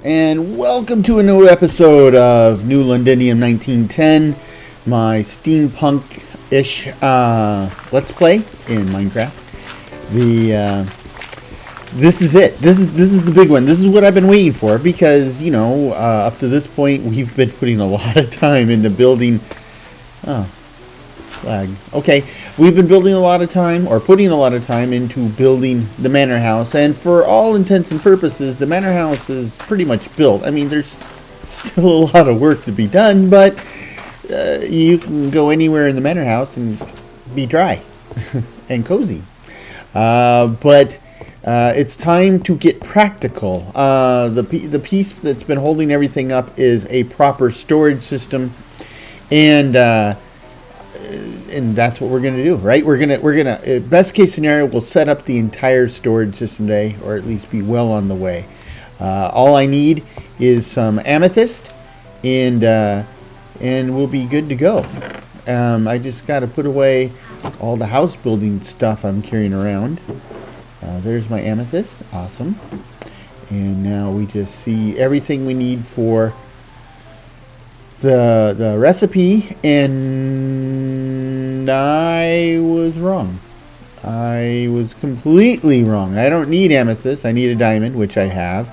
And welcome to a new episode of New Londinium 1910, my steampunk-ish let's play in Minecraft. This is it. This is the big one. This is what I've been waiting for because, up to this point we've been putting a lot of time into building. Oh, flag. Okay, we've been building a lot of time, or putting a lot of time into building the manor house, and for all intents and purposes, the manor house is pretty much built. I mean, there's still a lot of work to be done, but you can go anywhere in the manor house and be dry and cozy. But it's time to get practical. The piece that's been holding everything up is a proper storage system, and that's what we're gonna do, right? We're gonna best case scenario, we'll set up the entire storage system today, or at least be well on the way. All I need is some amethyst, and we'll be good to go. I just got to put away all the house building stuff I'm carrying around. There's my amethyst, awesome. And now we just see everything we need for the recipe, and I was wrong. I was completely wrong. I don't need amethyst. I need a diamond, which I have.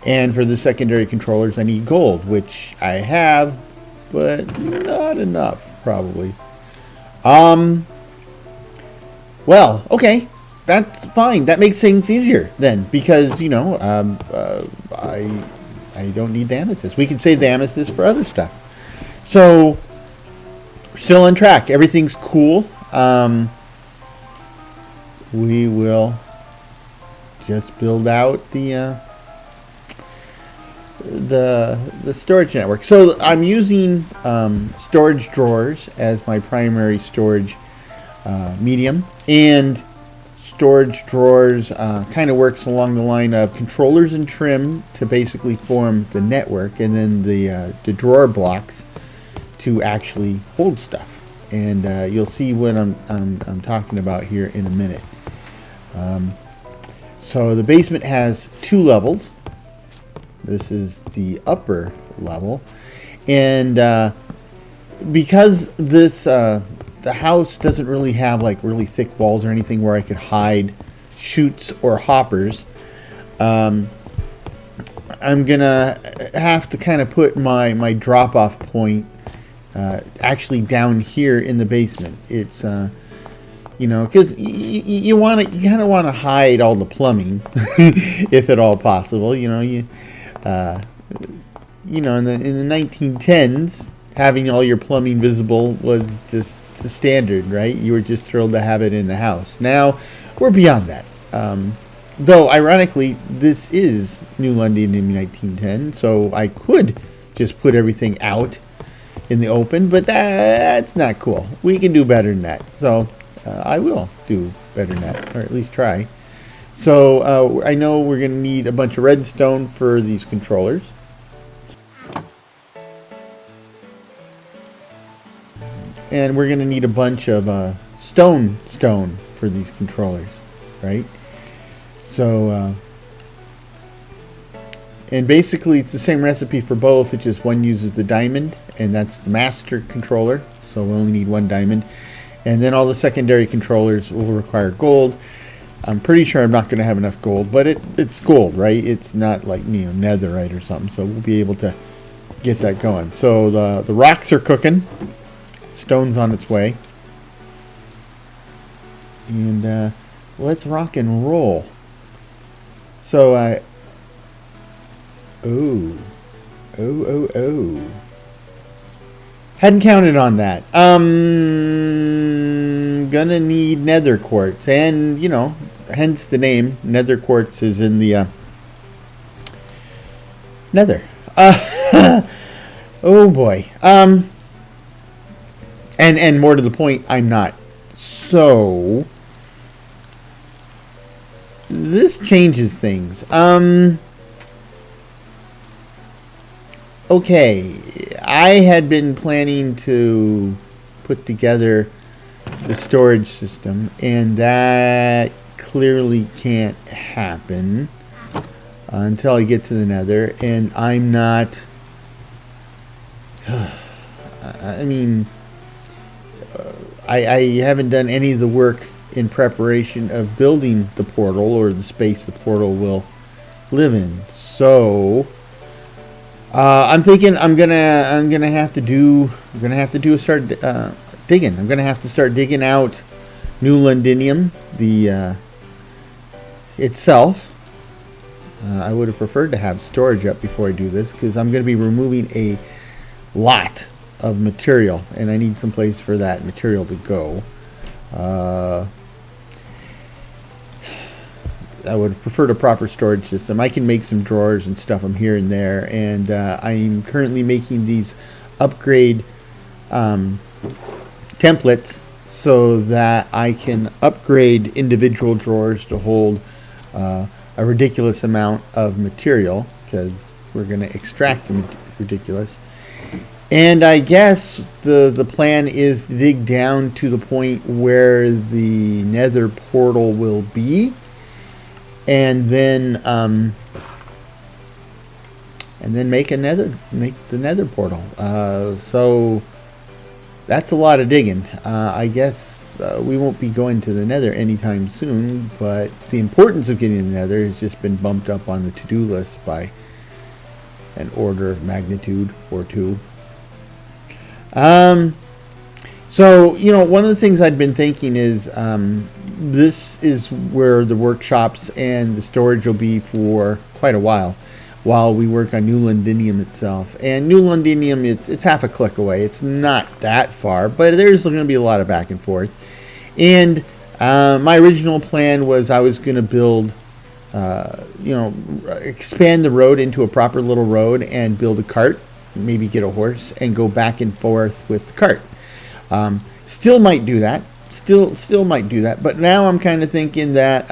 And for the secondary controllers, I need gold, which I have, but not enough, probably. Well, okay. That's fine. That makes things easier then, because, I don't need the amethyst. We can save the amethyst for other stuff. So, still on track. Everything's cool. We will just build out the storage network. So I'm using storage drawers as my primary storage medium, and storage drawers kind of works along the line of controllers and trim to basically form the network, and then the drawer blocks to actually hold stuff. And you'll see what I'm talking about here in a minute. So the basement has 2 levels. This is the upper level, and because this the house doesn't really have like really thick walls or anything where I could hide chutes or hoppers, I'm gonna have to kind of put my drop-off point actually down here in the basement. It's because you kind of want to hide all the plumbing if at all possible. In the 1910s, having all your plumbing visible was just the standard, right? You were just thrilled to have it in the house. Now we're beyond that. Though ironically, this is New London in 1910, so I could just put everything out in the open, but that's not cool. We can do better than that. So I will do better than that, or at least try. So I know we're going to need a bunch of redstone for these controllers. And we're going to need a bunch of stone for these controllers, right? So, and basically it's the same recipe for both. It's just one uses the diamond, and that's the master controller. So we only need 1 diamond. And then all the secondary controllers will require gold. I'm pretty sure I'm not going to have enough gold, but it's gold, right? It's not like, netherite or something. So we'll be able to get that going. So the rocks are cooking. Stone's on its way. And let's rock and roll. So oh. Hadn't counted on that. Gonna need nether quartz, and hence the name. Nether quartz is in the nether. Oh boy. And more to the point, I'm not. So this changes things. Okay, I had been planning to put together the storage system, and that clearly can't happen until I get to the nether. And I'm not... I mean... I haven't done any of the work in preparation of building the portal, or the space the portal will live in. So I'm thinking I'm gonna have to start digging. I'm gonna have to start digging out new Londinium, the itself. I would have preferred to have storage up before I do this, because I'm going to be removing a lot of material, and I need some place for that material to go. I would have preferred a proper storage system. I can make some drawers and stuff from here and there, and I'm currently making these upgrade templates so that I can upgrade individual drawers to hold a ridiculous amount of material, because we're going to extract the ridiculous. And I guess the plan is to dig down to the point where the nether portal will be, and then make the nether portal. So that's a lot of digging. I guess we won't be going to the nether anytime soon, but the importance of getting to the nether has just been bumped up on the to-do list by an order of magnitude or two. So, you know, one of the things I'd been thinking is, this is where the workshops and the storage will be for quite a while we work on New Londinium itself. And New Londinium, it's half a click away. It's not that far, but there's going to be a lot of back and forth. And my original plan was I was going to build, expand the road into a proper little road and build a cart, maybe get a horse and go back and forth with the cart. Still might do that. Still might do that. But now I'm kind of thinking that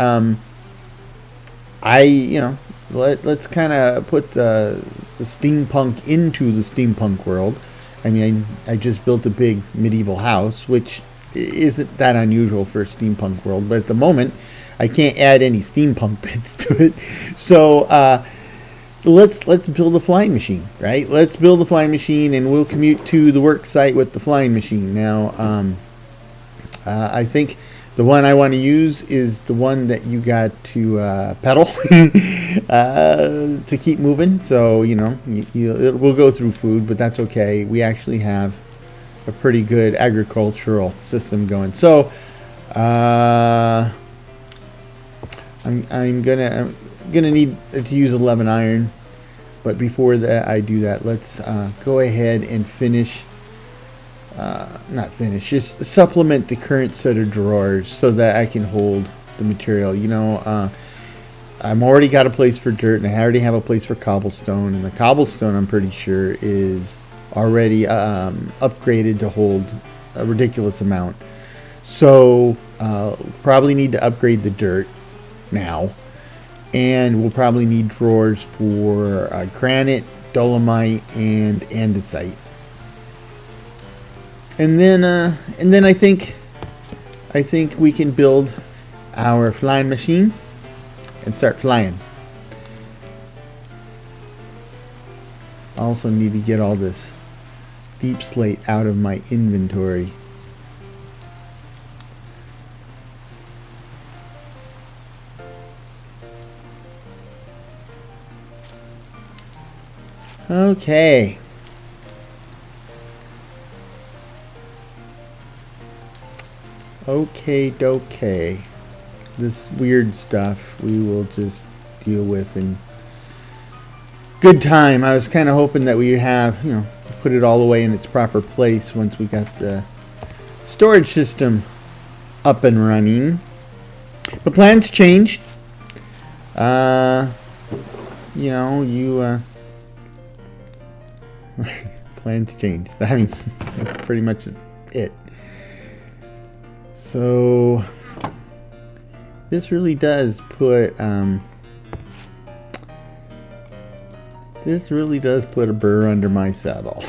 let's kind of put the steampunk into the steampunk world. I mean, I just built a big medieval house, which isn't that unusual for a steampunk world. But at the moment, I can't add any steampunk bits to it. So let's build a flying machine, right? Let's build a flying machine, and we'll commute to the work site with the flying machine. Now, I think the one I want to use is the one that you got to pedal to keep moving. So, you know, we'll go through food, but that's okay. We actually have a pretty good agricultural system going. So, I'm gonna need to use 11 iron, but before that I do that, let's go ahead and just supplement the current set of drawers so that I can hold the material. You know, I'm already got a place for dirt, and I already have a place for cobblestone, and the cobblestone, I'm pretty sure, is already upgraded to hold a ridiculous amount. So probably need to upgrade the dirt now, and we'll probably need drawers for granite, dolomite, and andesite. And then I think we can build our flying machine and start flying. I also need to get all this deep slate out of my inventory. Okay. Okay. This weird stuff we will just deal with in good time. I was kind of hoping that we'd have, you know, put it all away in its proper place once we got the storage system up and running. But plans changed. Plans changed. I mean, that's pretty much it. So this really does put a burr under my saddle.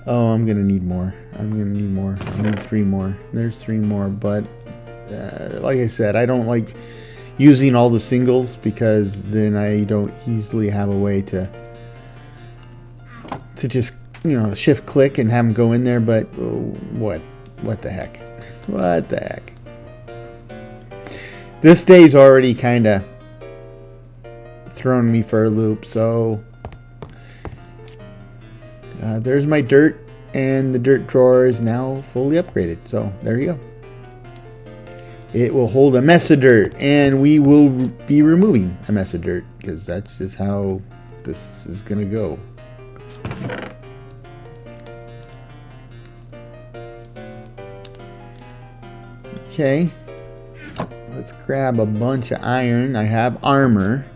Oh, I'm gonna need more. I need 3 more. There's 3 more, but like I said, I don't like using all the singles, because then I don't easily have a way to just, you know, shift click and have them go in there. But what the heck? What the heck? This day's already kind of thrown me for a loop. So there's my dirt, and the dirt drawer is now fully upgraded. So there you go. It will hold a mess of dirt, and we will be removing a mess of dirt, because that's just how this is going to go. Okay, let's grab a bunch of iron. I have armor.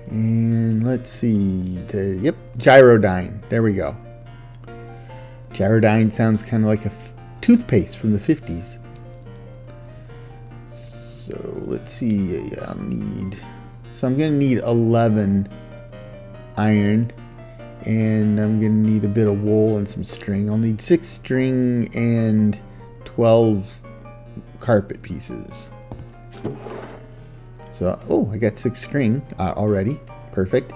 And let's see, yep, gyrodyne. There we go. Gyrodyne sounds kind of like a toothpaste from the 50s. So let's see, I'll need, so I'm going to need 11 iron, and I'm going to need a bit of wool and some string. I'll need 6 string and 12 carpet pieces. So, oh, I got 6 string already. Perfect.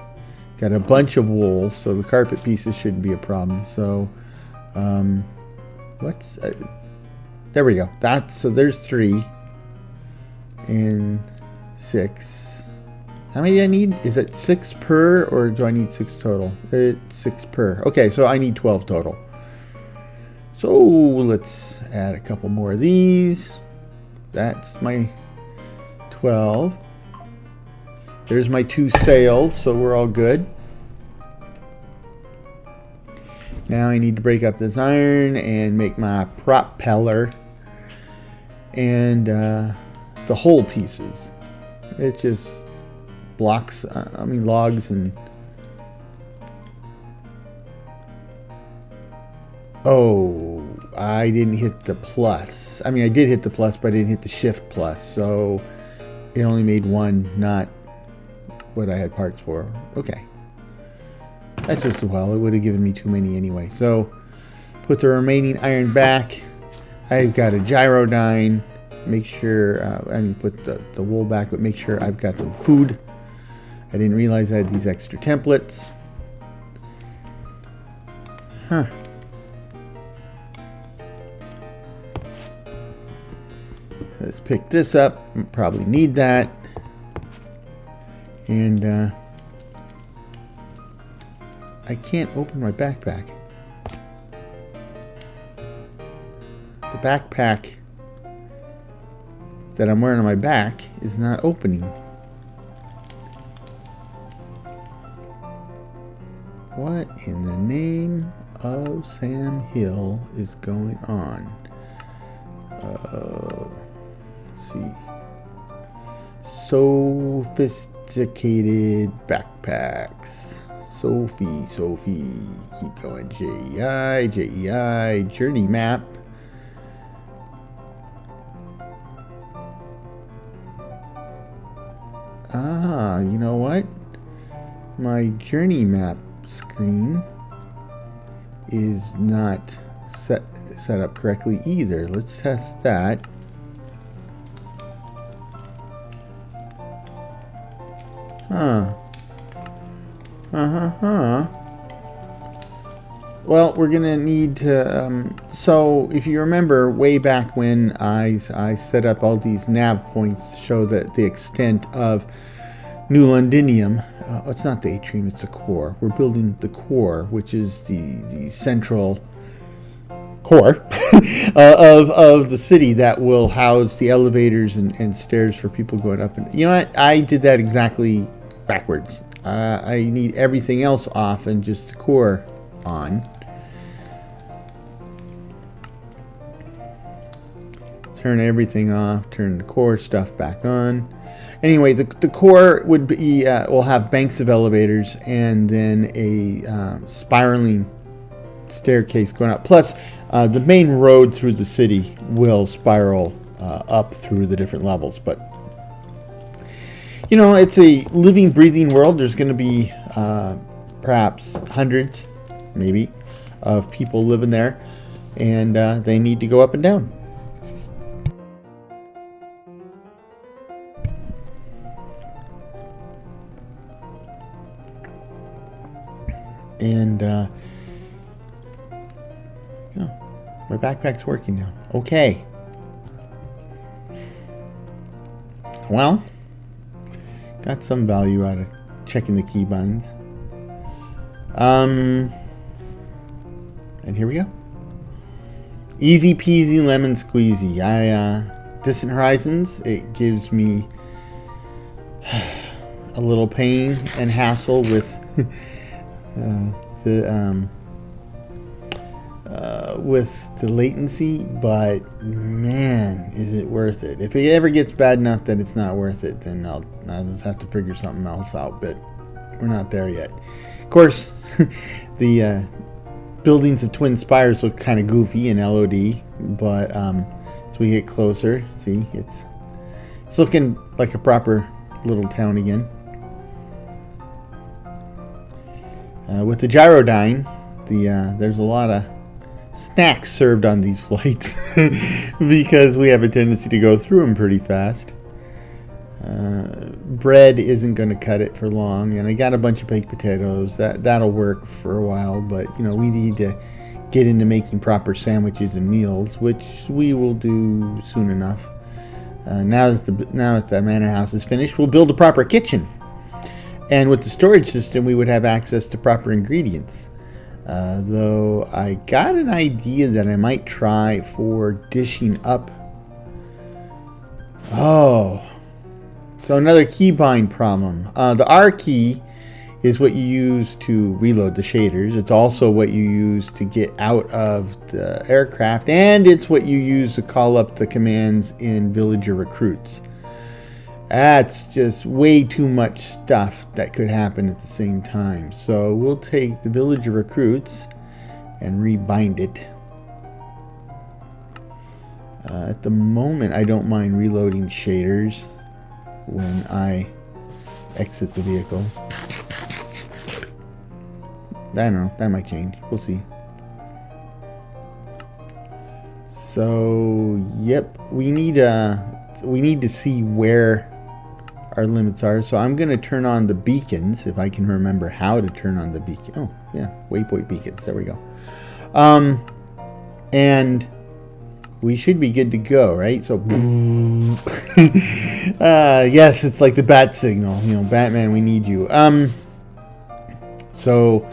Got a bunch of wool, so the carpet pieces shouldn't be a problem. So, there we go. So there's 3 and 6. How many do I need? Is it 6 per, or do I need 6 total? It's 6 per. Okay, so I need 12 total. So let's add a couple more of these. That's my 12. There's my 2 sails, so we're all good. Now I need to break up this iron and make my propeller and the whole pieces. It just blocks, logs and... Oh, I didn't hit the plus. I did hit the plus, but I didn't hit the shift plus, so it only made 1, not what I had parts for. Okay. That's just, well, it would have given me too many anyway. So, put the remaining iron back. I've got a gyrodyne. Make sure, put the wool back, but make sure I've got some food. I didn't realize I had these extra templates. Huh. Let's pick this up. Probably need that. And I can't open my backpack. The backpack that I'm wearing on my back is not opening. What in the name of Sam Hill is going on? Let's see. Sophisticated backpacks. Sophie, keep going. JEI, journey map. Ah, you know what? My journey map screen is not set up correctly either. Let's test that. Well, we're gonna need to, so if you remember way back when I set up all these nav points to show the extent of New Londinium, it's not the atrium, it's the core. We're building the core, which is the central core of the city that will house the elevators and stairs for people going up. And you know what? I did that exactly backwards. I need everything else off and just the core on. Turn everything off, turn the core stuff back on. Anyway, the core would be will have banks of elevators and then a spiraling staircase going up. Plus, the main road through the city will spiral up through the different levels. But you know, it's a living, breathing world. There's going to be perhaps hundreds, maybe, of people living there, and they need to go up and down. And oh, my backpack's working now. Okay. Well, got some value out of checking the keybinds. And here we go. Easy peasy lemon squeezy. Distant Horizons, it gives me a little pain and hassle with the latency, but man, is it worth it. If it ever gets bad enough that it's not worth it, then I'll just have to figure something else out, but we're not there yet. Of course, the buildings of Twin Spires look kind of goofy in LOD, but as we get closer, see, it's looking like a proper little town again. With the Gyrodyne, there's a lot of snacks served on these flights because we have a tendency to go through them pretty fast. Bread isn't going to cut it for long, and I got a bunch of baked potatoes. That'll work for a while, but we need to get into making proper sandwiches and meals, which we will do soon enough. Now that the manor house is finished, we'll build a proper kitchen, and with the storage system, we would have access to proper ingredients. Though I got an idea that I might try for dishing up. Oh. So another keybind problem. The R key is what you use to reload the shaders. It's also what you use to get out of the aircraft, and it's what you use to call up the commands in villager recruits. That's just way too much stuff that could happen at the same time. So we'll take the villager recruits and rebind it. At the moment, I don't mind reloading shaders when I exit the vehicle. I don't know, that might change. We'll see. So, yep, we need to see where our limits are. So I'm going to turn on the beacons, if I can remember how to turn on the beacon. Oh, yeah, waypoint beacons. There we go. And we should be good to go, right? So, yes, it's like the bat signal. Batman, we need you. So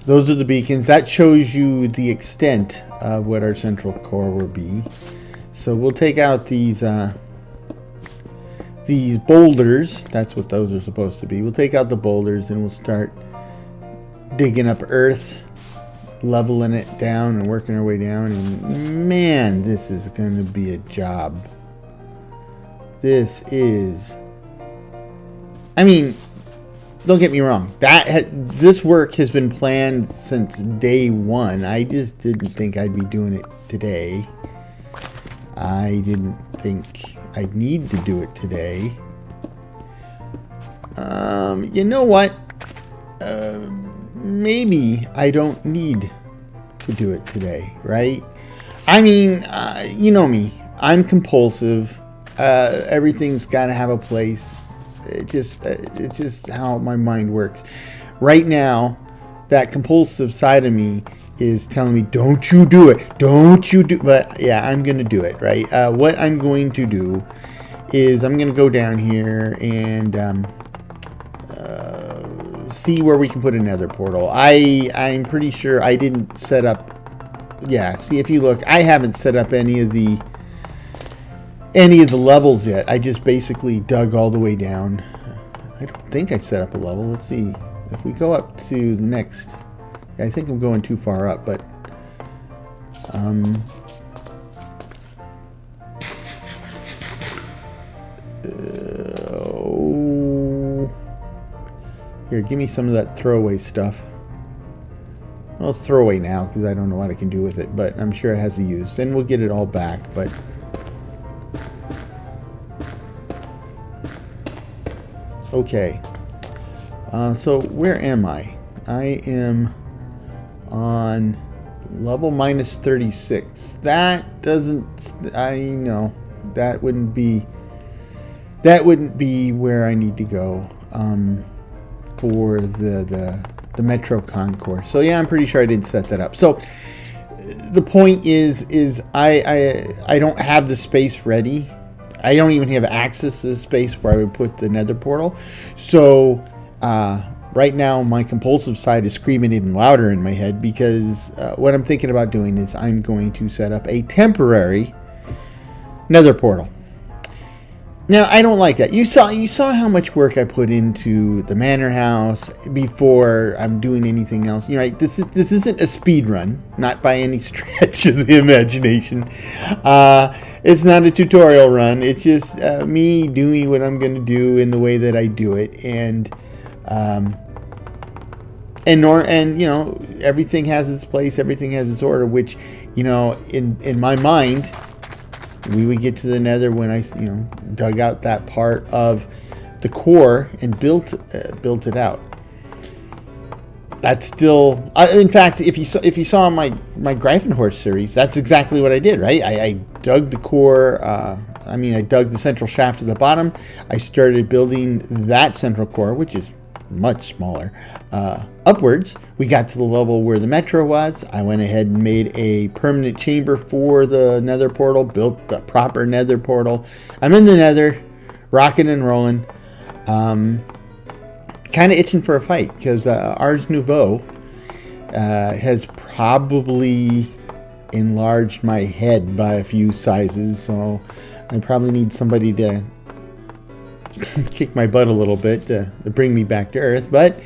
those are the beacons. That shows you the extent of what our central core will be. So we'll take out these boulders. That's what those are supposed to be. We'll take out the boulders and we'll start digging up earth, leveling it down and working our way down. And man, this is going to be a job. This is, I mean, don't get me wrong. This work has been planned since day one. I just didn't think I'd be doing it today. I didn't think I'd need to do it today. You know what? Maybe I don't need to do it today, right? I mean, you know me. I'm compulsive. Everything's got to have a place. It's just how my mind works. Right now, that compulsive side of me is telling me, don't you do it. Don't you do. But yeah, I'm going to do it, right? What I'm going to do is I'm going to go down here and see where we can put another portal. I'm pretty sure I didn't set up. Yeah, see, if you look, I haven't set up any of the levels yet. I just basically dug all the way down. I don't think I set up a level. Let's see. If we go up to the next, I think I'm going too far up, but here, give me some of that throwaway stuff. Well, it's throwaway now because I don't know what I can do with it, but I'm sure it has a use. Then we'll get it all back, but okay. So where am I? I am on level minus 36. That doesn't, I know that wouldn't be where I need to go for the the Metro Concourse. So yeah, I'm pretty sure I did set that up. So the point is I don't have the space ready. I don't even have access to the space where I would put the nether portal. So right now my compulsive side is screaming even louder in my head, because what I'm thinking about doing is I'm going to set up a temporary nether portal. Now, I don't like that. You saw how much work I put into the manor house before I'm doing anything else. You're right. This isn't a speed run, not by any stretch of the imagination. It's not a tutorial run. It's just me doing what I'm going to do in the way that I do it, and you know, everything has its place, everything has its order. Which, you know, in my mind, we would get to the nether when I, you know, dug out that part of the core and built it out. That's still, in fact, if you saw my Greifenhorst series, that's exactly what I did, right? I dug the core. I dug the central shaft to the bottom. I started building that central core, which is much smaller, upwards. We got to the level where the metro was. I went ahead and made a permanent chamber for the nether portal, built the proper nether portal. I'm in the nether, rocking and rolling, kind of itching for a fight, because Ars Nouveau has probably enlarged my head by a few sizes, so I probably need somebody to kick my butt a little bit to bring me back to earth, but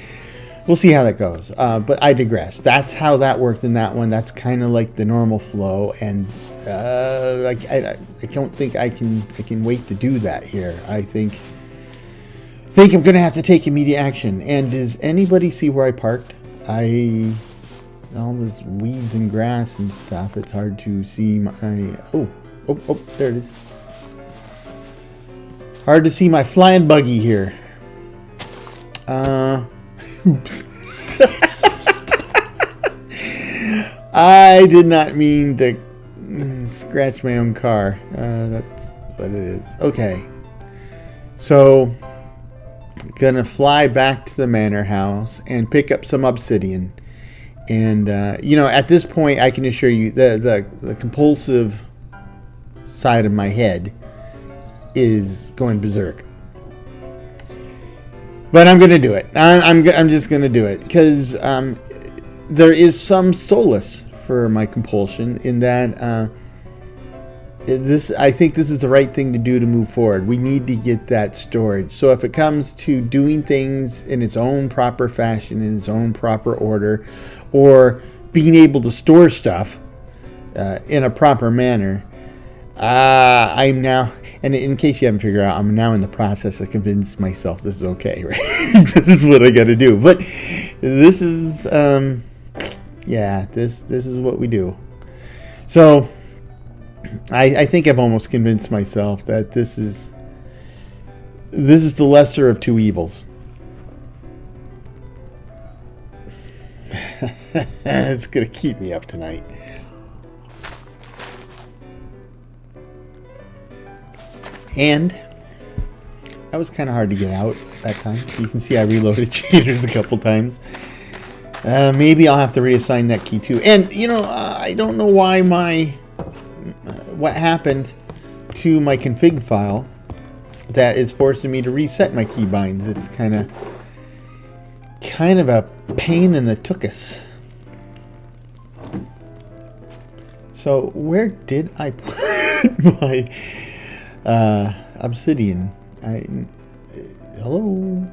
we'll see how that goes. But I digress. That's how that worked in that one. That's kind of like the normal flow, and I don't think I can wait to do that here. I think I'm gonna have to take immediate action. And does anybody see where I parked? All this weeds and grass and stuff. It's hard to see my oh, there it is. Hard to see my flying buggy here. Oops. I did not mean to scratch my own car. That's what it is. Okay. So, gonna fly back to the manor house and pick up some obsidian. And, you know, at this point, I can assure you the compulsive side of my head is going berserk, but I'm gonna do it. I'm just gonna do it, because there is some solace for my compulsion in that I think this is the right thing to do to move forward. We need to get that storage. So if it comes to doing things in its own proper fashion, in its own proper order, or being able to store stuff in a proper manner, I'm now, and in case you haven't figured out, I'm now in the process of convincing myself this is okay, right? This is what I got to do. But this is, this is what we do. So I think I've almost convinced myself that this is the lesser of two evils. It's gonna keep me up tonight. And that was kind of hard to get out that time. You can see I reloaded cheaters a couple times. Maybe I'll have to reassign that key too. And, you know, I don't know why what happened to my config file that is forcing me to reset my keybinds. It's kind of a pain in the tuchus. So where did I put my obsidian? Hello?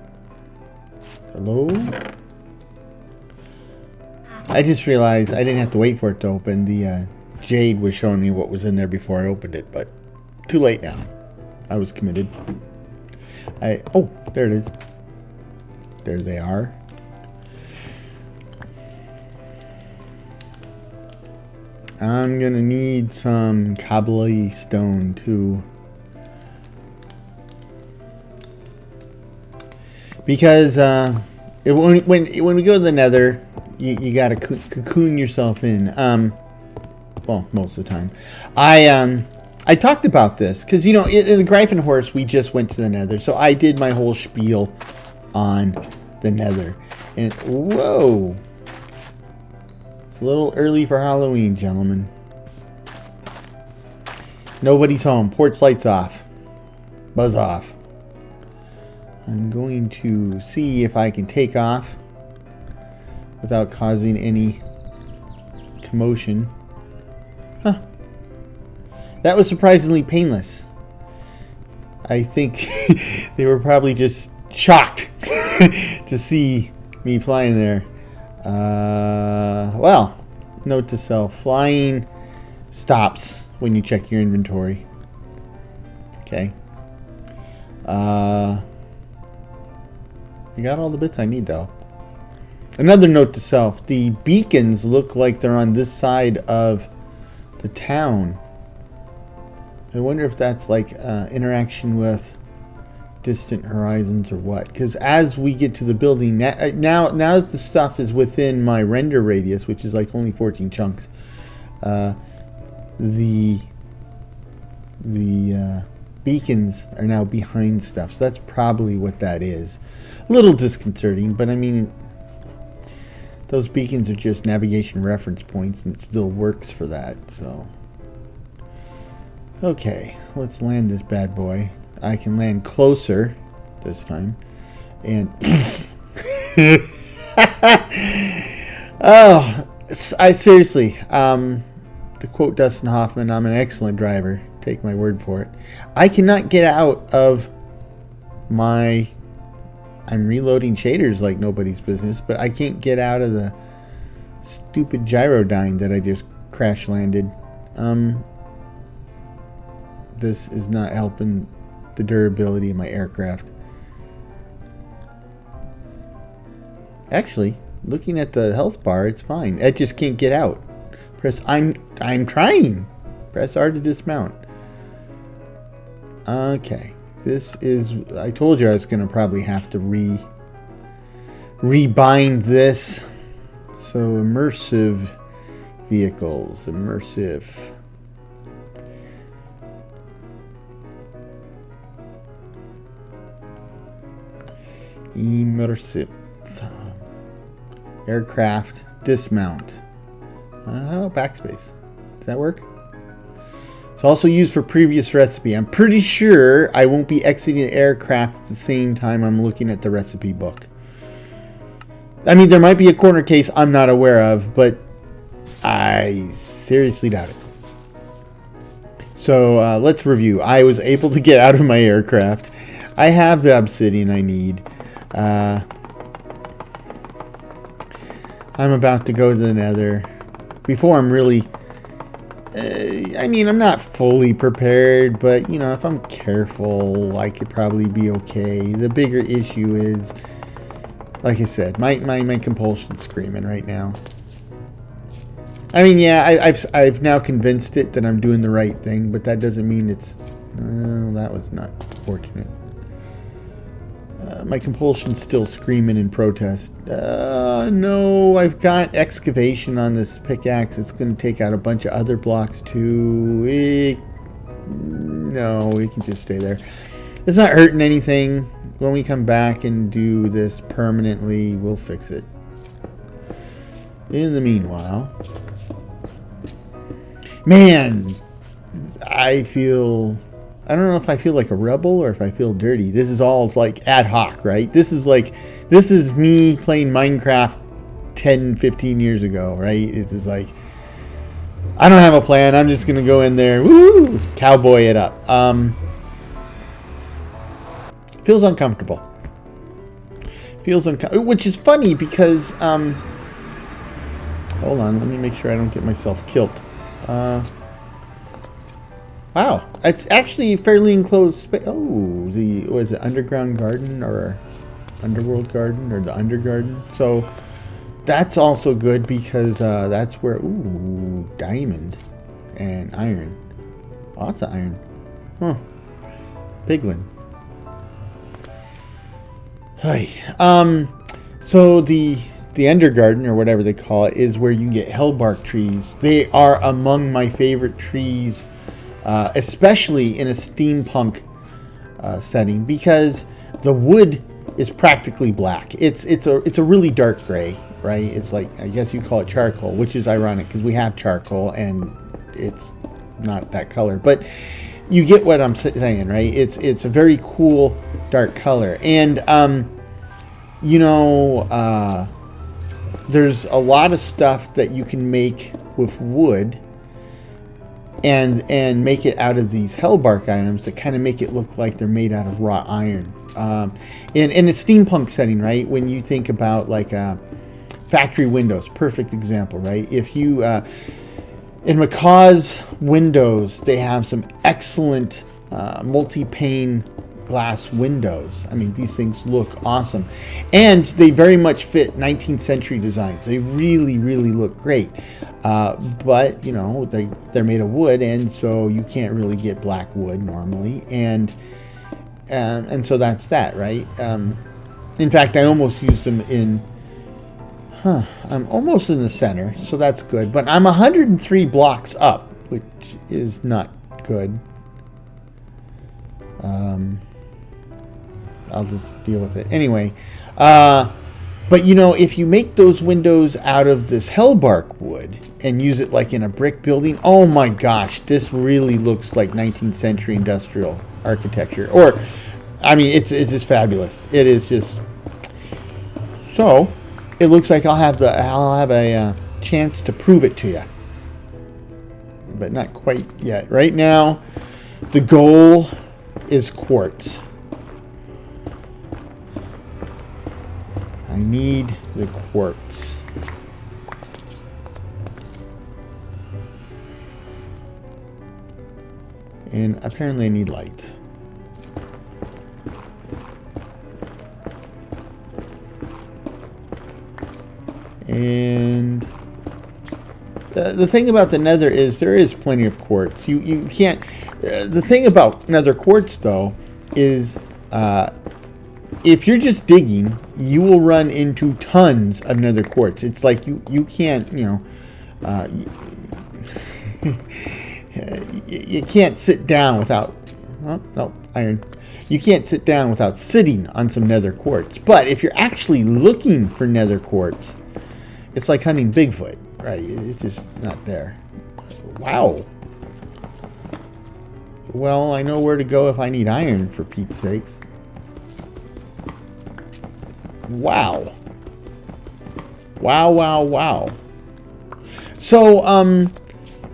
I just realized I didn't have to wait for it to open. The Jade was showing me what was in there before I opened it, but too late now. I was committed. Oh, there it is. There they are. I'm gonna need some Kabbalah stone too, because when we go to the Nether, you gotta cocoon yourself in. Well, most of the time. I talked about this because, you know, in the Greifenhorst we just went to the Nether, so I did my whole spiel on the Nether. And whoa! It's a little early for Halloween, gentlemen. Nobody's home. Porch lights off. Buzz off. I'm going to see if I can take off without causing any commotion. Huh. That was surprisingly painless. I think they were probably just shocked to see me flying there. Well, note to self. Flying stops when you check your inventory. Okay. I got all the bits I need, though. Another note to self. The beacons look like they're on this side of the town. I wonder if that's like interaction with distant horizons or what. Because as we get to the building, now that the stuff is within my render radius, which is like only 14 chunks, the beacons are now behind stuff. So that's probably what that is. A little disconcerting, but I mean, those beacons are just navigation reference points and it still works for that. So, okay, let's land this bad boy. I can land closer this time. And oh, I seriously, to quote Dustin Hoffman, I'm an excellent driver. Take my word for it. I cannot get out of my... I'm reloading shaders like nobody's business, but I can't get out of the stupid gyrodyne that I just crash landed. This is not helping the durability of my aircraft. Actually, looking at the health bar, it's fine. I just can't get out. Press I'm trying. Press R to dismount. Okay. This is, I told you I was going to probably have to rebind this. So immersive vehicles, immersive. Immersive. Aircraft, dismount. Backspace. Does that work? It's also used for previous recipe. I'm pretty sure I won't be exiting the aircraft at the same time I'm looking at the recipe book. I mean, there might be a corner case I'm not aware of, but I seriously doubt it. So let's review. I was able to get out of my aircraft. I have the obsidian I need. I'm about to go to the nether. Before I'm really... I mean, I'm not fully prepared, but, you know, if I'm careful, I could probably be okay. The bigger issue is, like I said, my compulsion's screaming right now. I mean, yeah, I've now convinced it that I'm doing the right thing, but that doesn't mean it's... that was not fortunate. My compulsion's still screaming in protest. No, I've got excavation on this pickaxe. It's going to take out a bunch of other blocks too. No, we can just stay there. It's not hurting anything. When we come back and do this permanently, we'll fix it. In the meanwhile, man, I don't know if I feel like a rebel or if I feel dirty. This is all like ad hoc, right? This is me playing Minecraft 10, 15 years ago, right? This is like, I don't have a plan. I'm just going to go in there, woo, cowboy it up. Feels uncomfortable. Which is funny because, hold on, let me make sure I don't get myself killed. Wow, it's actually a fairly enclosed space. Oh, was it underground garden or underworld garden or the undergarden? So that's also good because that's where, ooh, diamond and iron. Lots of iron. Huh. Piglin. Hi. So the undergarden, or whatever they call it, is where you can get hellbark trees. They are among my favorite trees. Especially in a steampunk setting, because the wood is practically black. It's a really dark gray, right? It's like, I guess you call it charcoal, which is ironic because we have charcoal and it's not that color. But you get what I'm saying, right? It's a very cool dark color. And there's a lot of stuff that you can make with wood and make it out of these hellbark items that kind of make it look like they're made out of wrought iron. In a steampunk setting, right? When you think about like factory windows, perfect example, right? If you in Macaw's windows, they have some excellent multi-pane glass windows. I mean, these things look awesome, and they very much fit 19th century designs. They really, really look great. But you know, they're made of wood, and so you can't really get black wood normally, and so that's that, right? In fact, I almost used them in. I'm almost in the center, so that's good. But I'm 103 blocks up, which is not good. I'll just deal with it anyway. But you know, if you make those windows out of this hellbark wood and use it like in a brick building, oh my gosh, this really looks like 19th century industrial architecture. Or, I mean, it's just fabulous. It is just so. It looks like I'll have a chance to prove it to you, but not quite yet. Right now, the goal is quartz. I need the quartz. And apparently I need light. And the thing about the nether is there is plenty of quartz. You can't... the thing about nether quartz, though, is if you're just digging, you will run into tons of nether quartz. It's like you can't, you know... you can't sit down without... Oh, no, iron. You can't sit down without sitting on some nether quartz. But if you're actually looking for nether quartz... It's like hunting Bigfoot, right? It's just not there. Wow. Well, I know where to go if I need iron, for Pete's sakes. Wow. Wow, wow, wow. So,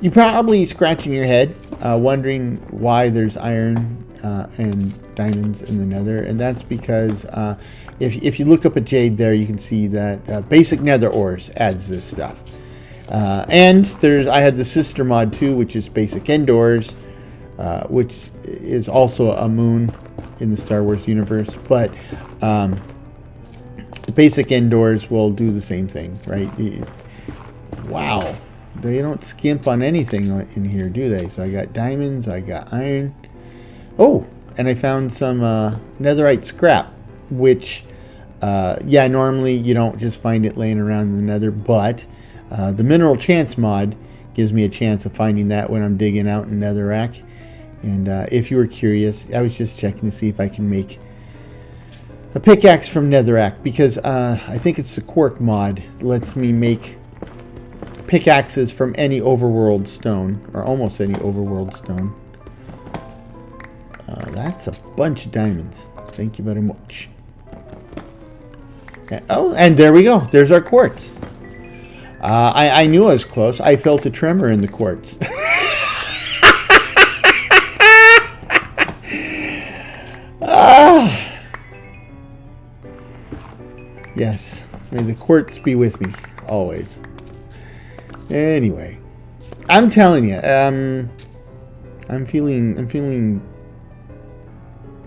you're probably scratching your head, wondering why there's iron and diamonds in the nether, and that's because if you look up at jade there, you can see that basic nether ores adds this stuff. And I had the sister mod too, which is basic end ores, which is also a moon in the Star Wars universe, but the basic end ores will do the same thing, right? Wow, they don't skimp on anything in here, do they? So I got diamonds, I got iron. Oh, and I found some netherite scrap, which, yeah, normally you don't just find it laying around in the nether, but the mineral chance mod gives me a chance of finding that when I'm digging out in netherrack. And if you were curious, I was just checking to see if I can make a pickaxe from netherrack, because I think it's the quark mod lets me make pickaxes from any overworld stone, or almost any overworld stone. That's a bunch of diamonds. Thank you very much. And there we go. There's our quartz. I knew I was close. I felt a tremor in the quartz. Yes. May the quartz be with me always. Anyway, I'm telling you, I'm feeling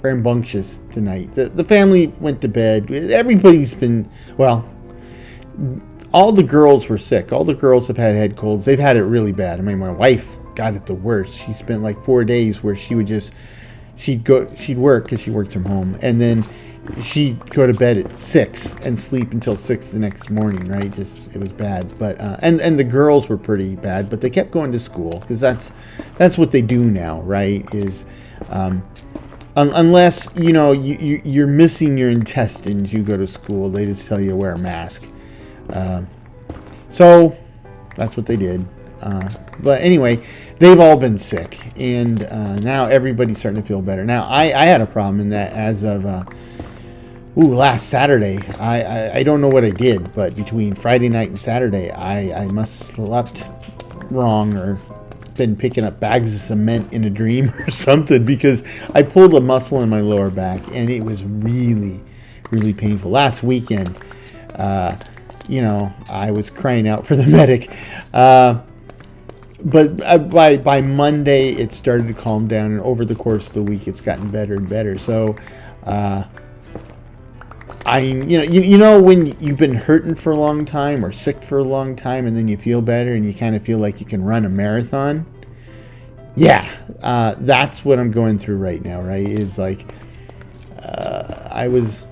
rambunctious tonight. The family went to bed. Everybody's been, well, all the girls were sick. All the girls have had head colds. They've had it really bad. I mean, my wife got it the worst. She spent like 4 days where she'd work because she works from home, and then she'd go to bed at 6 and sleep until 6 the next morning, right? It was bad. But and the girls were pretty bad, but they kept going to school because that's what they do now, right? Is Unless, you know, you're missing your intestines, you go to school, they just tell you to wear a mask. So that's what they did. But anyway, they've all been sick, and now everybody's starting to feel better. Now, I had a problem in that as of last Saturday. I don't know what I did, but between Friday night and Saturday, I must have slept wrong or been picking up bags of cement in a dream or something, because I pulled a muscle in my lower back, and it was really, really painful. Last weekend, you know, I was crying out for the medic. But by Monday, it started to calm down, and over the course of the week, it's gotten better and better. So, you know when you've been hurting for a long time or sick for a long time, and then you feel better, and you kind of feel like you can run a marathon. Yeah, that's what I'm going through right now. Right, is like I was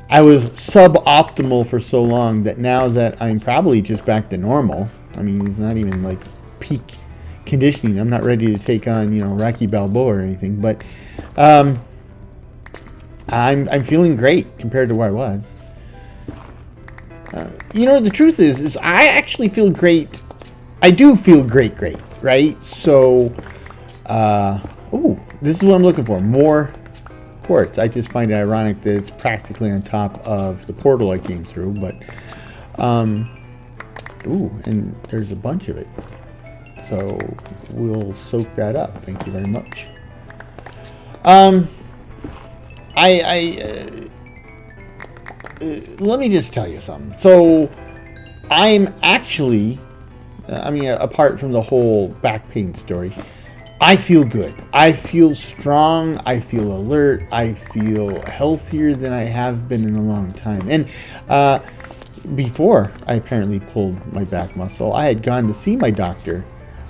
suboptimal for so long that now that I'm probably just back to normal. I mean, it's not even like peak conditioning. I'm not ready to take on, you know, Rocky Balboa or anything, but I'm feeling great compared to where I was. You know, the truth is I actually feel great. I do feel great, right? So, this is what I'm looking for. More quartz. I just find it ironic that it's practically on top of the portal I came through, but, and there's a bunch of it. So we'll soak that up. Thank you very much. Let me just tell you something. So I'm actually, apart from the whole back pain story, I feel good. I feel strong. I feel alert. I feel healthier than I have been in a long time. And before I apparently pulled my back muscle, I had gone to see my doctor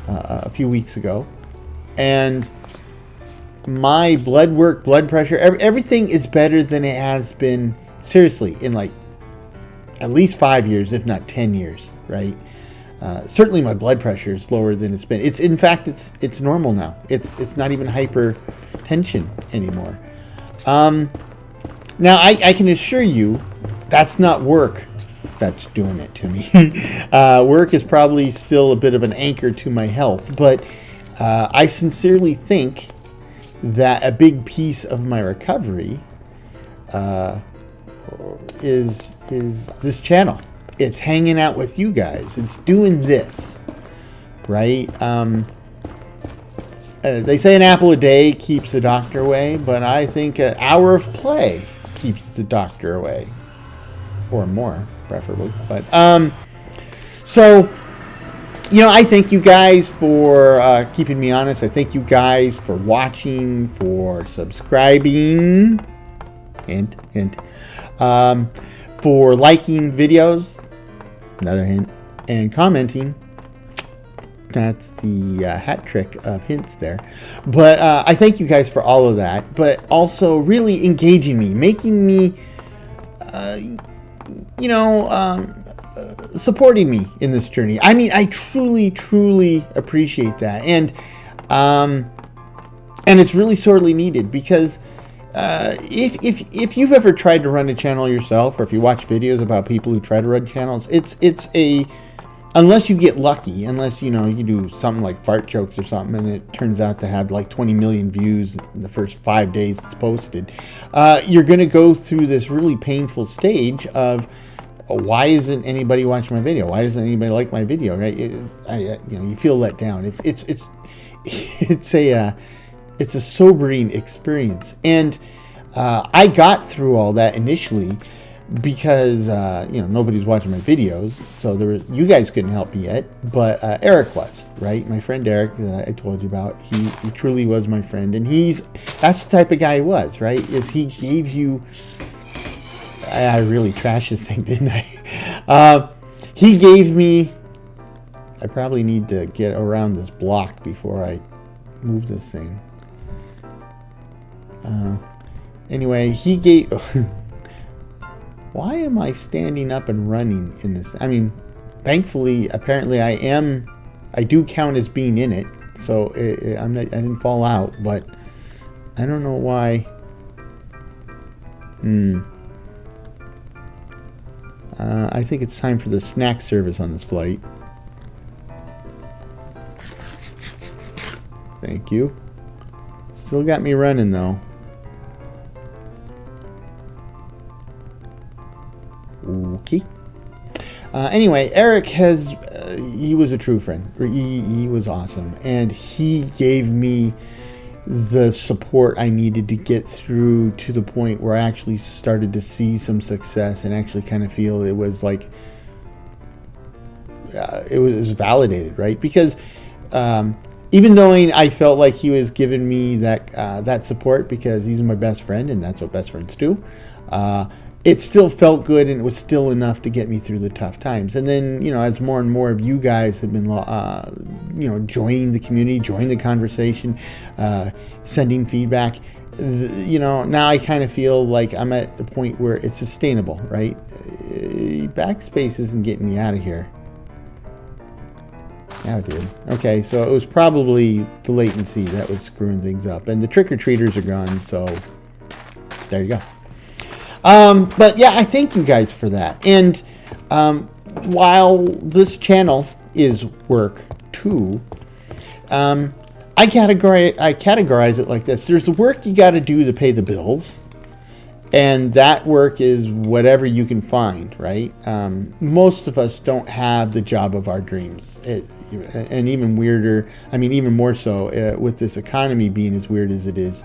a few weeks ago, and my blood work, blood pressure, everything is better than it has been, seriously, in like at least 5 years, if not 10 years, right? Certainly my blood pressure is lower than it's been. In fact, it's normal now. It's not even hypertension anymore. Now I can assure you that's not work that's doing it to me. Work is probably still a bit of an anchor to my health, but I sincerely think that a big piece of my recovery is this channel. It's hanging out with you guys. It's doing this, right? They say an apple a day keeps the doctor away, but I think an hour of play keeps the doctor away, or more, preferably. But so, you know, I thank you guys for keeping me honest. I thank you guys for watching, for subscribing, hint, for liking videos, another hint, and commenting. That's the hat trick of hints there. But I thank you guys for all of that, but also really engaging me, making me, supporting me in this journey. I mean, I truly appreciate that. And it's really sorely needed, because if you've ever tried to run a channel yourself, or if you watch videos about people who try to run channels, unless you get lucky, unless, you do something like fart jokes or something, and it turns out to have like 20 million views in the first 5 days it's posted, you're going to go through this really painful stage of, why isn't anybody watching my video? Why doesn't anybody like my video? Right? You feel let down. It's a sobering experience, and I got through all that initially because nobody's watching my videos, so you guys couldn't help me yet, but Eric was, right? My friend Eric that I told you about, he truly was my friend, and that's the type of guy he was, right? Is he gave you, I really trashed this thing, didn't I? He gave me, I probably need to get around this block before I move this thing. Anyway, he gave, why am I standing up and running in this? I mean, thankfully, apparently I do count as being in it, so I didn't fall out, but I don't know why. I think it's time for the snack service on this flight. Thank you. Still got me running though. Okay. Anyway, Eric has, he was a true friend. He was awesome. And he gave me the support I needed to get through to the point where I actually started to see some success and actually kind of feel it was like, it was validated, right? Because even though I felt like he was giving me that support because he's my best friend and that's what best friends do, it still felt good and it was still enough to get me through the tough times. And then, as more and more of you guys have been, joining the community, joining the conversation, sending feedback, now I kind of feel like I'm at a point where it's sustainable, right? Backspace isn't getting me out of here. Now it did. Okay, so it was probably the latency that was screwing things up. And the trick-or-treaters are gone, so there you go. But yeah, I thank you guys for that. And while this channel is work too, I categorize it like this. There's the work you got to do to pay the bills. And that work is whatever you can find, right? Most of us don't have the job of our dreams. And even weirder, even more so with this economy being as weird as it is.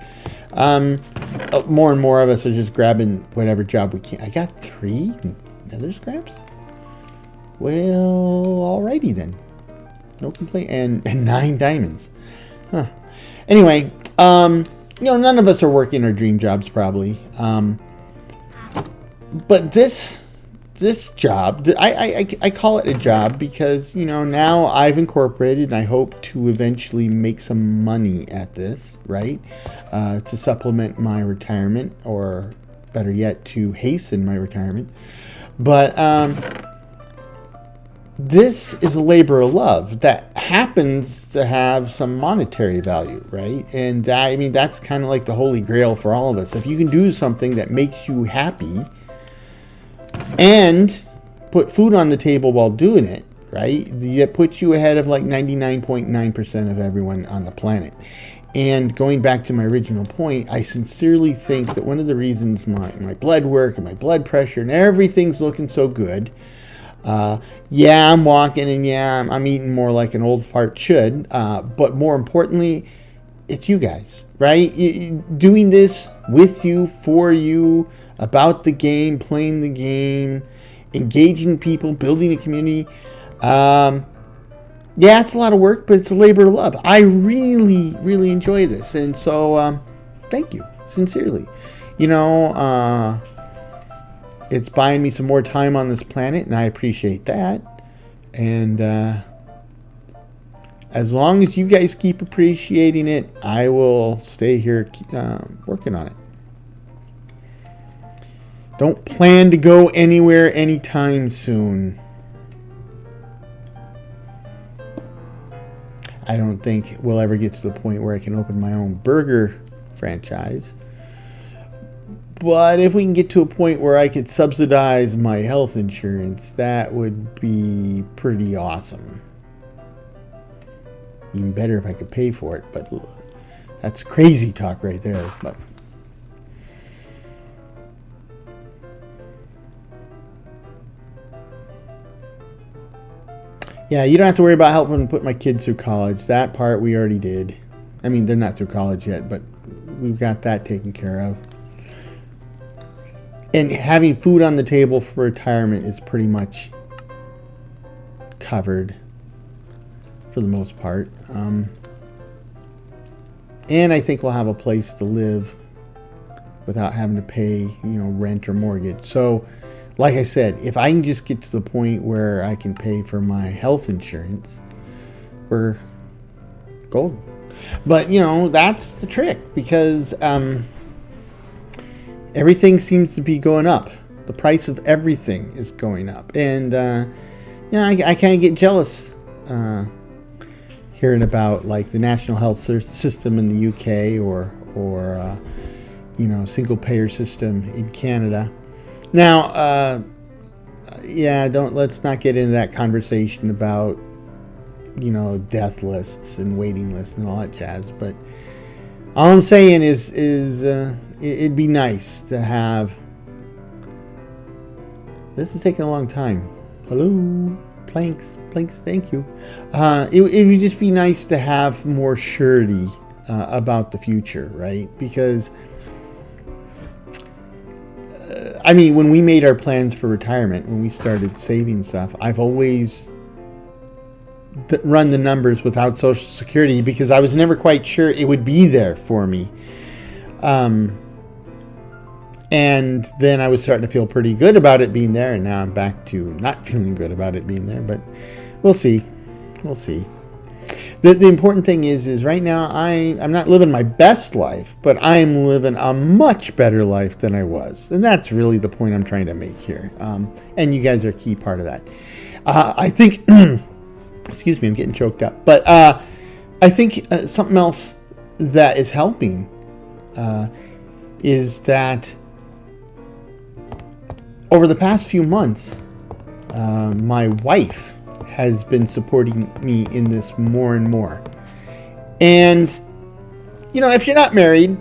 More and more of us are just grabbing whatever job we can. I got 3 nether scraps? Well, alrighty then. No complaint. And 9 diamonds. Huh. Anyway, none of us are working our dream jobs probably. But this job, I call it a job because, now I've incorporated and I hope to eventually make some money at this, right? To supplement my retirement, or better yet, to hasten my retirement. But this is a labor of love that happens to have some monetary value, right? And that's kind of like the holy grail for all of us. If you can do something that makes you happy and put food on the table while doing it, right? That puts you ahead of like 99.9% of everyone on the planet. And going back to my original point, I sincerely think that one of the reasons my blood work and my blood pressure and everything's looking so good, I'm walking and I'm eating more like an old fart should, but more importantly, it's you guys, right? Doing this with you, for you, about the game, playing the game, engaging people, building a community. It's a lot of work, but it's a labor of love. I really, really enjoy this. And so, thank you, sincerely. It's buying me some more time on this planet, and I appreciate that. And as long as you guys keep appreciating it, I will stay here working on it. Don't plan to go anywhere anytime soon. I don't think we'll ever get to the point where I can open my own burger franchise. But if we can get to a point where I could subsidize my health insurance, that would be pretty awesome. Even better if I could pay for it, but that's crazy talk right there. But yeah, you don't have to worry about helping put my kids through college. That part we already did. They're not through college yet, but we've got that taken care of. And having food on the table for retirement is pretty much covered for the most part. And I think we'll have a place to live without having to pay, rent or mortgage. So, like I said, if I can just get to the point where I can pay for my health insurance, we're golden. But, that's the trick because everything seems to be going up. The price of everything is going up. And, I kind of get jealous hearing about like the national health system in the UK or or single payer system in Canada. Now, let's not get into that conversation about death lists and waiting lists and all that jazz. But all I'm saying is it'd be nice to have. This is taking a long time. Hello, planks, thank you. It would just be nice to have more surety about the future, right? Because when we made our plans for retirement, when we started saving stuff, I've always run the numbers without Social Security because I was never quite sure it would be there for me. And then I was starting to feel pretty good about it being there, and now I'm back to not feeling good about it being there, but we'll see. The important thing is right now I'm not living my best life, but I'm living a much better life than I was. And that's really the point I'm trying to make here. And you guys are a key part of that. I think, excuse me, I'm getting choked up. But I think something else that is helping is that over the past few months, my wife has been supporting me in this more and more. And, if you're not married,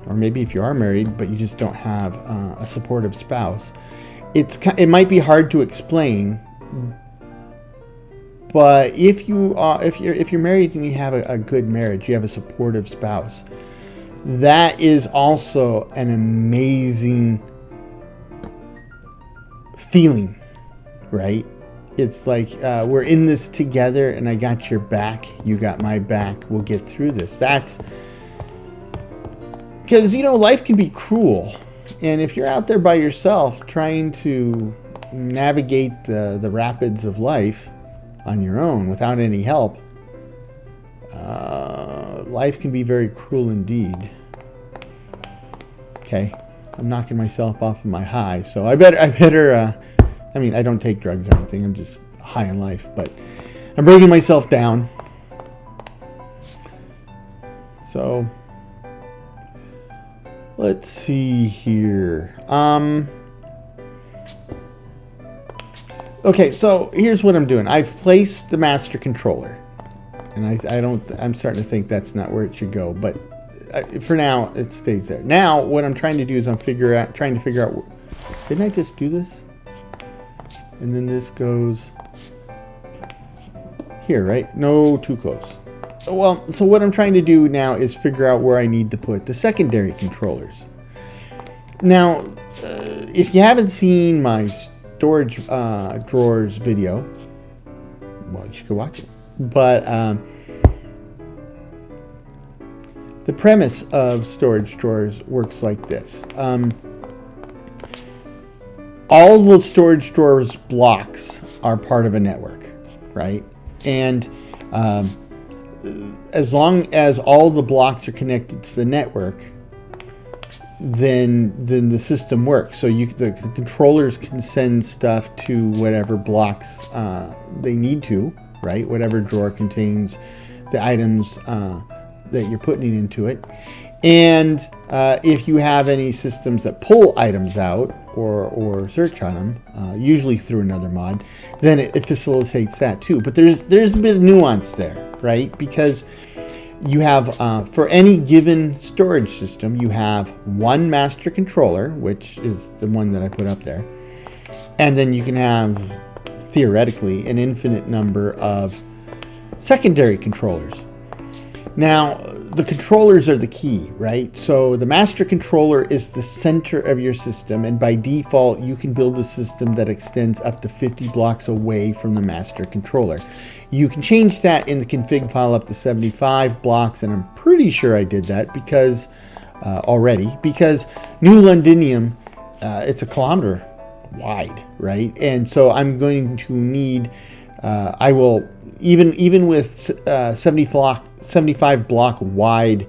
or maybe if you are married, but you just don't have a supportive spouse, it might be hard to explain. But if you're married and you have a good marriage, you have a supportive spouse, that is also an amazing feeling, right? It's like we're in this together, and I got your back, you got my back, we'll get through this. That's because life can be cruel, and if you're out there by yourself trying to navigate the rapids of life on your own without any help, life can be very cruel indeed. Okay, I'm knocking myself off of my high, so I better I don't take drugs or anything, I'm just high on life, but I'm bringing myself down. So let's see here. Okay, so here's what I'm doing. I've placed the master controller, and I'm starting to think that's not where it should go, but for now it stays there. Now what I'm trying to do is trying to figure out. Didn't I just do this? And then this goes here, right? No, too close. Well, so what I'm trying to do now is figure out where I need to put the secondary controllers. Now, if you haven't seen my storage drawers video, well, you should go watch it. But the premise of storage drawers works like this. All the storage drawers blocks are part of a network, right? And as long as all the blocks are connected to the network, then the system works. So the controllers can send stuff to whatever blocks they need to, right? Whatever drawer contains the items that you're putting into it. And if you have any systems that pull items out or search on them, usually through another mod, then it facilitates that too. But there's a bit of nuance there, right? Because you have, for any given storage system, you have one master controller, which is the one that I put up there. And then you can have, theoretically, an infinite number of secondary controllers. Now, the controllers are the key, right? So the master controller is the center of your system, and by default, you can build a system that extends up to 50 blocks away from the master controller. You can change that in the config file up to 75 blocks, and I'm pretty sure I did that because because New Londinium, it's 1 kilometer wide, right? And so I'm going to need, I will, even with 75 block wide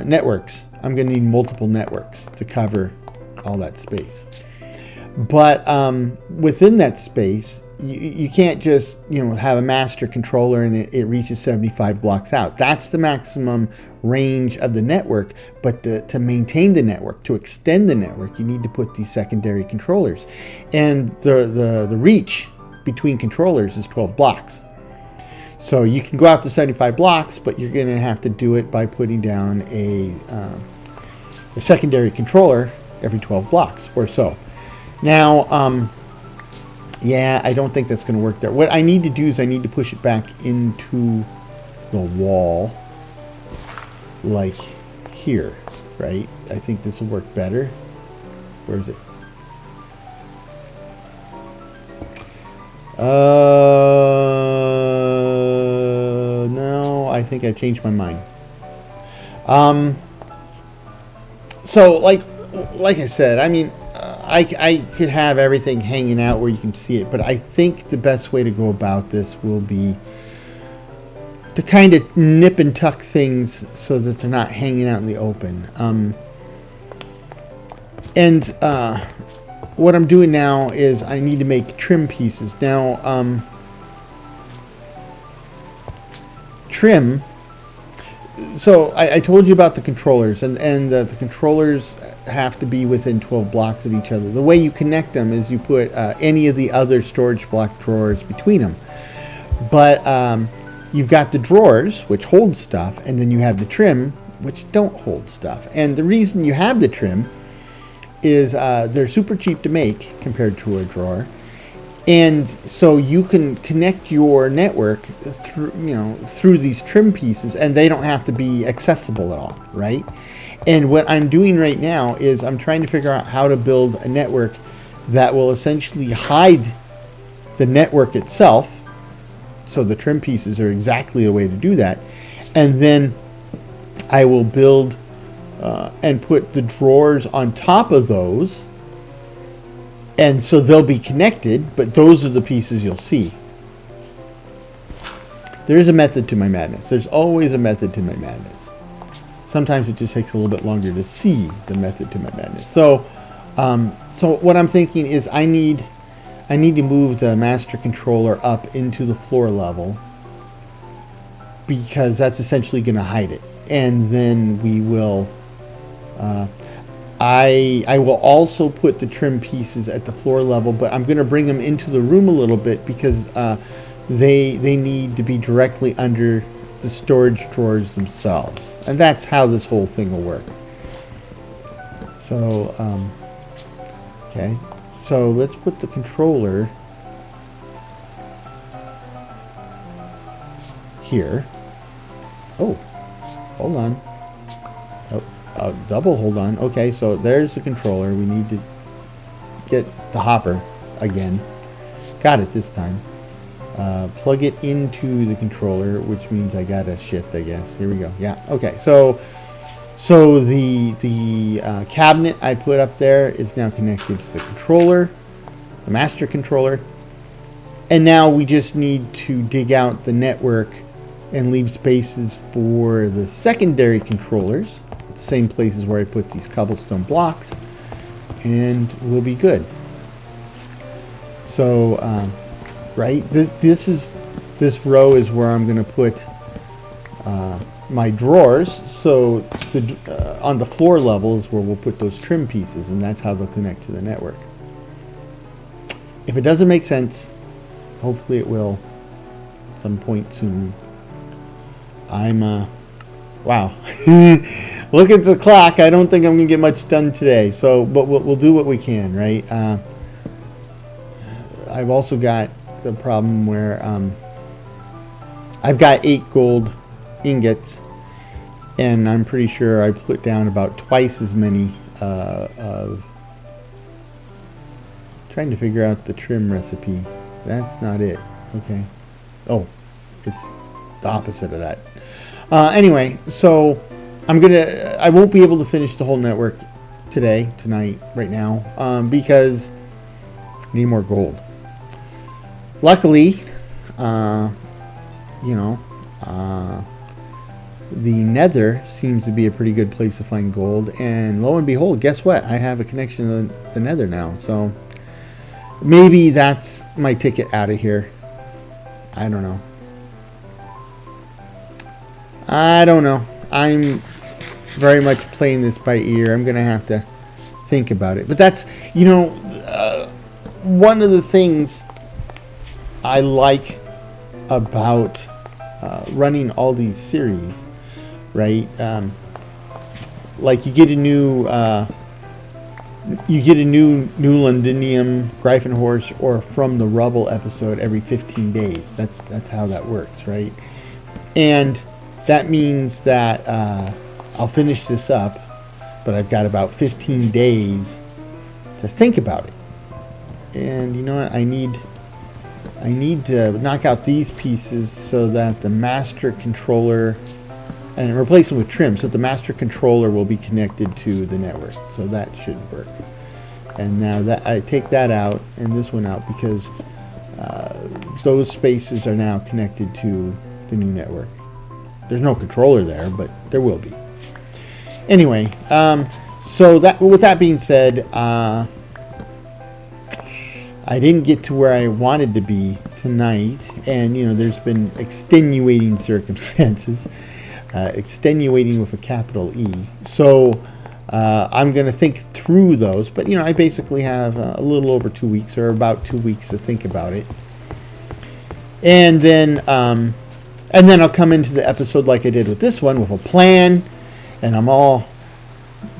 networks, I'm going to need multiple networks to cover all that space. But within that space, you can't just, have a master controller and it reaches 75 blocks out. That's the maximum range of the network. But to maintain the network, to extend the network, you need to put these secondary controllers. And the reach between controllers is 12 blocks. So you can go out to 75 blocks, but you're going to have to do it by putting down a secondary controller every 12 blocks or so. Now, yeah, I don't think that's going to work there. What I need to do is I need to push it back into the wall, like here, right? I think this will work better. Where is it? No, I think I've changed my mind. So like I said, I mean, I could have everything hanging out where you can see it, but I think the best way to go about this will be to kind of nip and tuck things so that they're not hanging out in the open. What I'm doing now is I need to make trim pieces. Now, trim. So I told you about the controllers, and the controllers have to be within 12 blocks of each other. The way you connect them is you put any of the other storage block drawers between them. But you've got the drawers, which hold stuff, and then you have the trim, which don't hold stuff. And the reason you have the trim is they're super cheap to make compared to a drawer. And so you can connect your network through these trim pieces, and they don't have to be accessible at all, right? And what I'm doing right now is I'm trying to figure out how to build a network that will essentially hide the network itself. So the trim pieces are exactly the way to do that. And then I will build and put the drawers on top of those. And so they'll be connected, but those are the pieces you'll see. There is a method to my madness. There's always a method to my madness. Sometimes it just takes a little bit longer to see the method to my madness. So, so what I'm thinking is I need to move the master controller up into the floor level, because that's essentially going to hide it. And then we will, I will also put the trim pieces at the floor level, but I'm going to bring them into the room a little bit because they need to be directly under the storage drawers themselves. And that's how this whole thing will work. So, okay. So let's put the controller here. Oh, hold on. Oh, double hold on. Okay, so there's the controller. We need to get the hopper again. Got it this time. Plug it into the controller, which means I got a shift, I guess. Here we go. Yeah. Okay. So the cabinet I put up there is now connected to the controller, the master controller, and now we just need to dig out the network and leave spaces for the secondary controllers at the same places where I put these cobblestone blocks, and we'll be good. So, right, this row is where I'm going to put my drawers. So on the floor level is where we'll put those trim pieces, and that's how they'll connect to the network. If it doesn't make sense, hopefully it will at some point soon. Wow. Look at the clock. I don't think I'm going to get much done today. So, but we'll do what we can, right? I've also got the problem where I've got 8 gold ingots, and I'm pretty sure I put down about twice as many of trying to figure out the trim recipe. That's not it. Okay. Oh, it's the opposite of that. Anyway, so I won't be able to finish the whole network tonight, right now, because I need more gold. Luckily, the Nether seems to be a pretty good place to find gold, and lo and behold, guess what? I have a connection to the Nether now. So maybe that's my ticket out of here. I don't know. I'm very much playing this by ear. I'm going to have to think about it. But that's, one of the things I like about running all these series, right? Like you get a new Londinium, Greifenhorst, or From the Rubble episode every 15 days. That's how that works, right? And that means that I'll finish this up, but I've got about 15 days to think about it. And you know what? I need to knock out these pieces so that the master controller, and replace them with trim, so that the master controller will be connected to the network. So that should work. And now that I take that out and this one out, because those spaces are now connected to the new network. There's no controller there, but there will be. Anyway, so with that being said, I didn't get to where I wanted to be tonight, and there's been extenuating circumstances, extenuating with a capital E. So I'm going to think through those, but I basically have a little over 2 weeks, or about 2 weeks, to think about it, and then I'll come into the episode like I did with this one, with a plan, and I'm all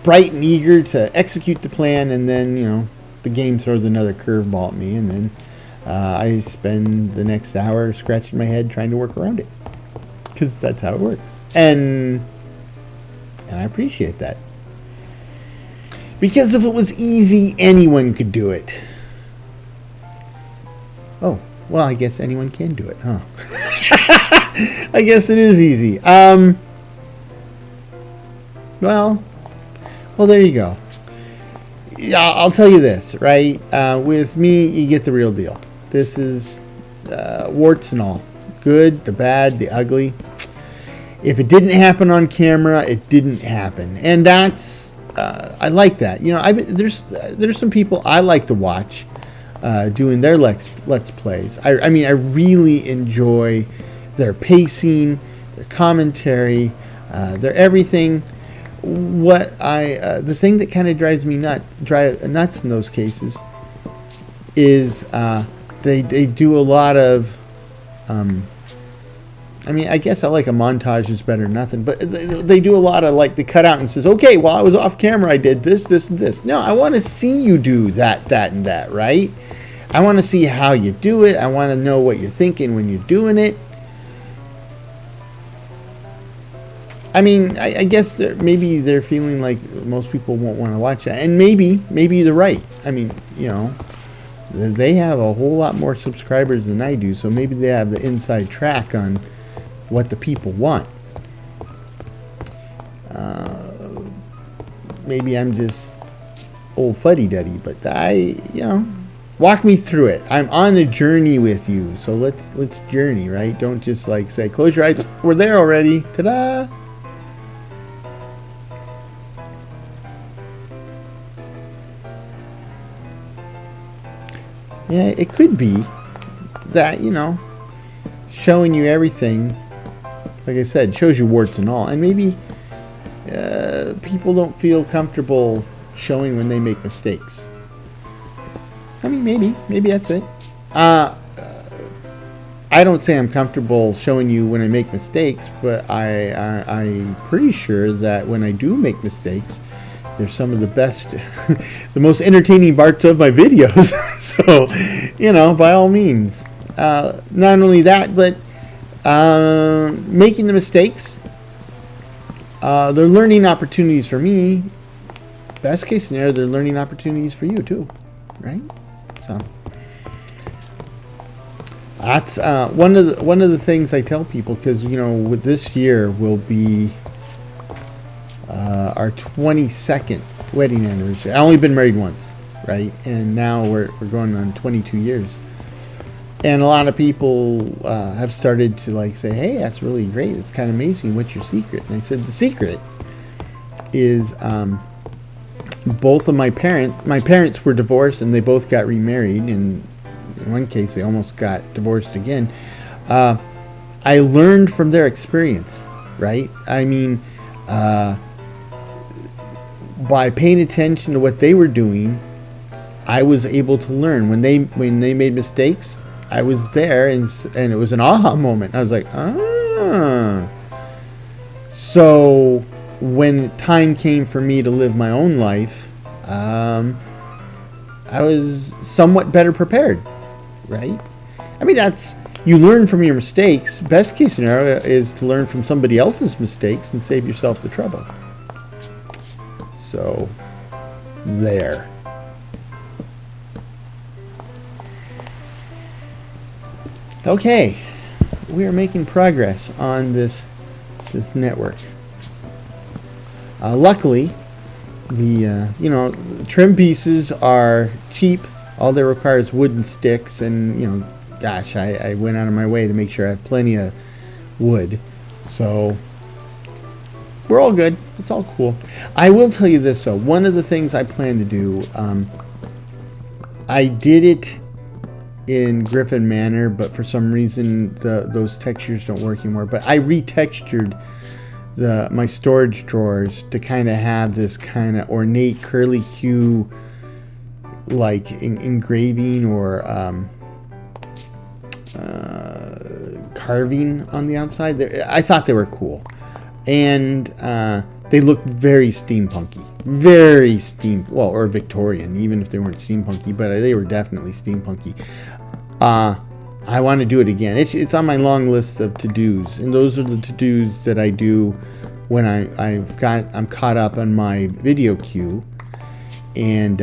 bright and eager to execute the plan, and then the game throws another curveball at me, and then I spend the next hour scratching my head trying to work around it, because that's how it works, and I appreciate that, because if it was easy, anyone could do it. Oh, well, I guess anyone can do it, huh? I guess it is easy. Well, there you go. I'll tell you this, right? With me, you get the real deal. This is warts and all. Good, the bad, the ugly. If it didn't happen on camera, it didn't happen. And that's, I like that. There's some people I like to watch doing their let's plays. I mean, I really enjoy their pacing, their commentary, their everything. The thing that kind of drives me nuts in those cases is they do a lot of, I mean, I guess I like a montage is better than nothing, but they do a lot of, like, they cut out and says, okay, while I was off camera, I did this, this, and this. No, I want to see you do that, and that, right? I want to see how you do it. I want to know what you're thinking when you're doing it. I mean, I guess maybe they're feeling like most people won't want to watch that. And maybe they're right. I mean, they have a whole lot more subscribers than I do, so maybe they have the inside track on what the people want. Maybe I'm just old fuddy-duddy, but walk me through it. I'm on a journey with you, so let's journey, right? Don't just say, close your eyes, we're there already, ta-da! Yeah, it could be that, showing you everything, like I said, shows you warts and all. And maybe people don't feel comfortable showing when they make mistakes. I mean, maybe that's it. I don't say I'm comfortable showing you when I make mistakes, but I'm pretty sure that when I do make mistakes, they're some of the best, the most entertaining parts of my videos. So, by all means. Not only that, but making the mistakes, they're learning opportunities for me. Best case scenario, they're learning opportunities for you too, right? So that's one of the things I tell people, because with this year will be our 22nd wedding anniversary. I've only been married once, right? And now we're going on 22 years. And a lot of people have started to say, hey, that's really great. It's kind of amazing. What's your secret? And I said, the secret is both of my parents were divorced, and they both got remarried, and in one case they almost got divorced again. I learned from their experience, right? I mean, by paying attention to what they were doing, I was able to learn. When they made mistakes, I was there, and it was an aha moment. I was like, ah. So when time came for me to live my own life, I was somewhat better prepared, right? I mean, you learn from your mistakes. Best case scenario is to learn from somebody else's mistakes and save yourself the trouble. So, there. Okay, we are making progress on this network. Luckily, the trim pieces are cheap. All they require is wooden sticks, and gosh, I went out of my way to make sure I have plenty of wood. So we're all good. It's all cool. I will tell you this though. One of the things I plan to do, I did it in Griffin Manor, but for some reason those textures don't work anymore. But I retextured my storage drawers to kind of have this kind of ornate curly Q like engraving or carving on the outside. I thought they were cool, and they looked very steampunky, or Victorian, even if they weren't steampunky, but they were definitely steampunky. I want to do it again. It's on my long list of to-dos, and those are the to-dos that I do when I'm caught up on my video queue. And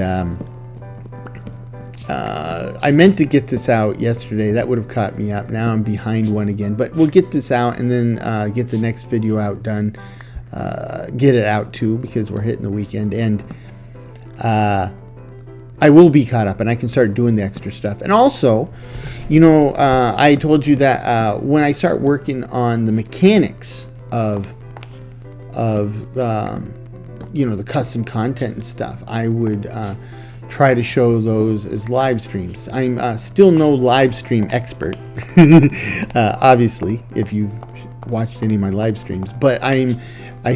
I meant to get this out yesterday. That would have caught me up. Now I'm behind one again, but we'll get this out and then get the next video out done. Get it out too, because we're hitting the weekend, and I will be caught up and I can start doing the extra stuff. And also, I told you that when I start working on the mechanics of the custom content and stuff, I would try to show those as live streams. I'm still no live stream expert, obviously, if you've watched any of my live streams, but I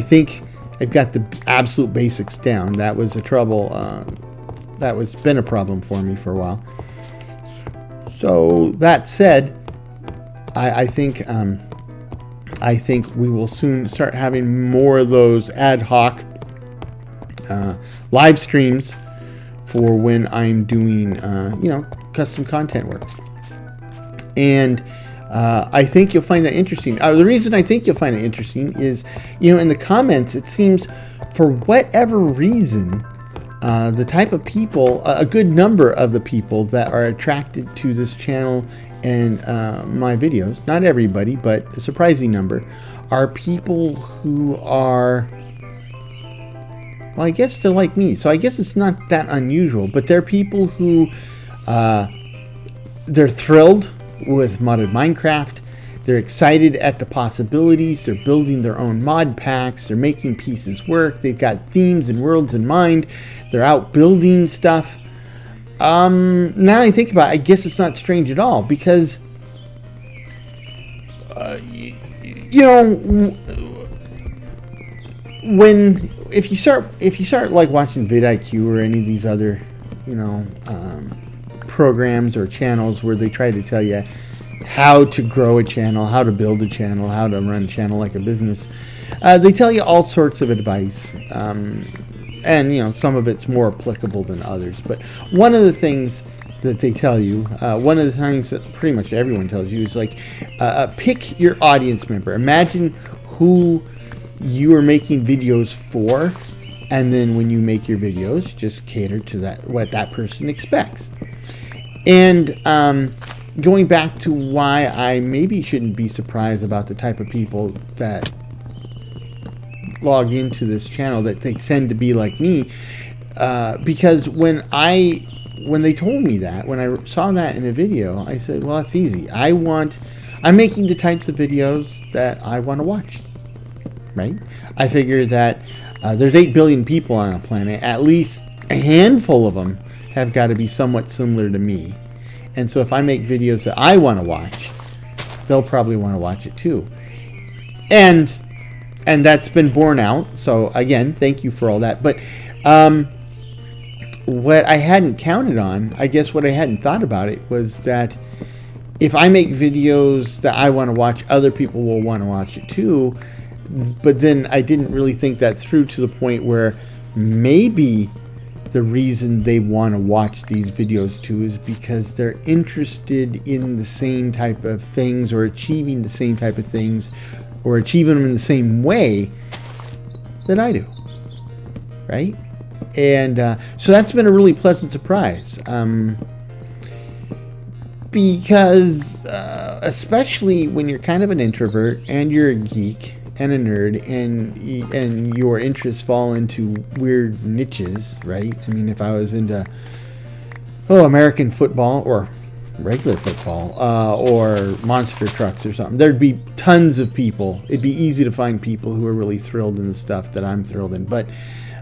think I've got the absolute basics down. That was a trouble. Been a problem for me for a while. So that said, I think we will soon start having more of those ad hoc live streams for when I'm doing custom content work. And I think you'll find that interesting. The reason I think you'll find it interesting is, in the comments, it seems for whatever reason, the type of people, a good number of the people that are attracted to this channel and my videos, not everybody, but a surprising number, are people who are, well, I guess they're like me. So I guess it's not that unusual, but they're people who, they're thrilled with modded Minecraft. They're excited at the possibilities. They're building their own mod packs. They're making pieces work. They've got themes and worlds in mind. They're out building stuff. Now I think about it, I guess it's not strange at all, because if you start like watching vidIQ or any of these other programs or channels where they try to tell you how to grow a channel, how to build a channel, how to run a channel like a business, they tell you all sorts of advice, and some of it's more applicable than others. But one of the things that they tell you, one of the things that pretty much everyone tells you, is like, pick your audience member. Imagine who you are making videos for, and then when you make your videos, just cater to what that person expects. And going back to why I maybe shouldn't be surprised about the type of people that log into this channel, that they tend to be like me, because when they told me that, when I saw that in a video, I said, well, that's easy. I'm making the types of videos that I want to watch. right? I figure that there's 8 billion people on the planet. At least a handful of them have got to be somewhat similar to me. And so if I make videos that I want to watch, they'll probably want to watch it too. And that's been borne out. So again, thank you for all that. But what I hadn't counted on, I guess what I hadn't thought about it, was that if I make videos that I want to watch, other people will want to watch it too. But then I didn't really think that through to the point where maybe the reason they want to watch these videos too is because they're interested in the same type of things, or achieving the same type of things, or achieving them in the same way that I do, right? And so that's been a really pleasant surprise, because especially when you're kind of an introvert and you're a geek and a nerd, and your interests fall into weird niches, right? I mean, if I was into American football or regular football or monster trucks or something, there'd be tons of people. It'd be easy to find people who are really thrilled in the stuff that I'm thrilled in. But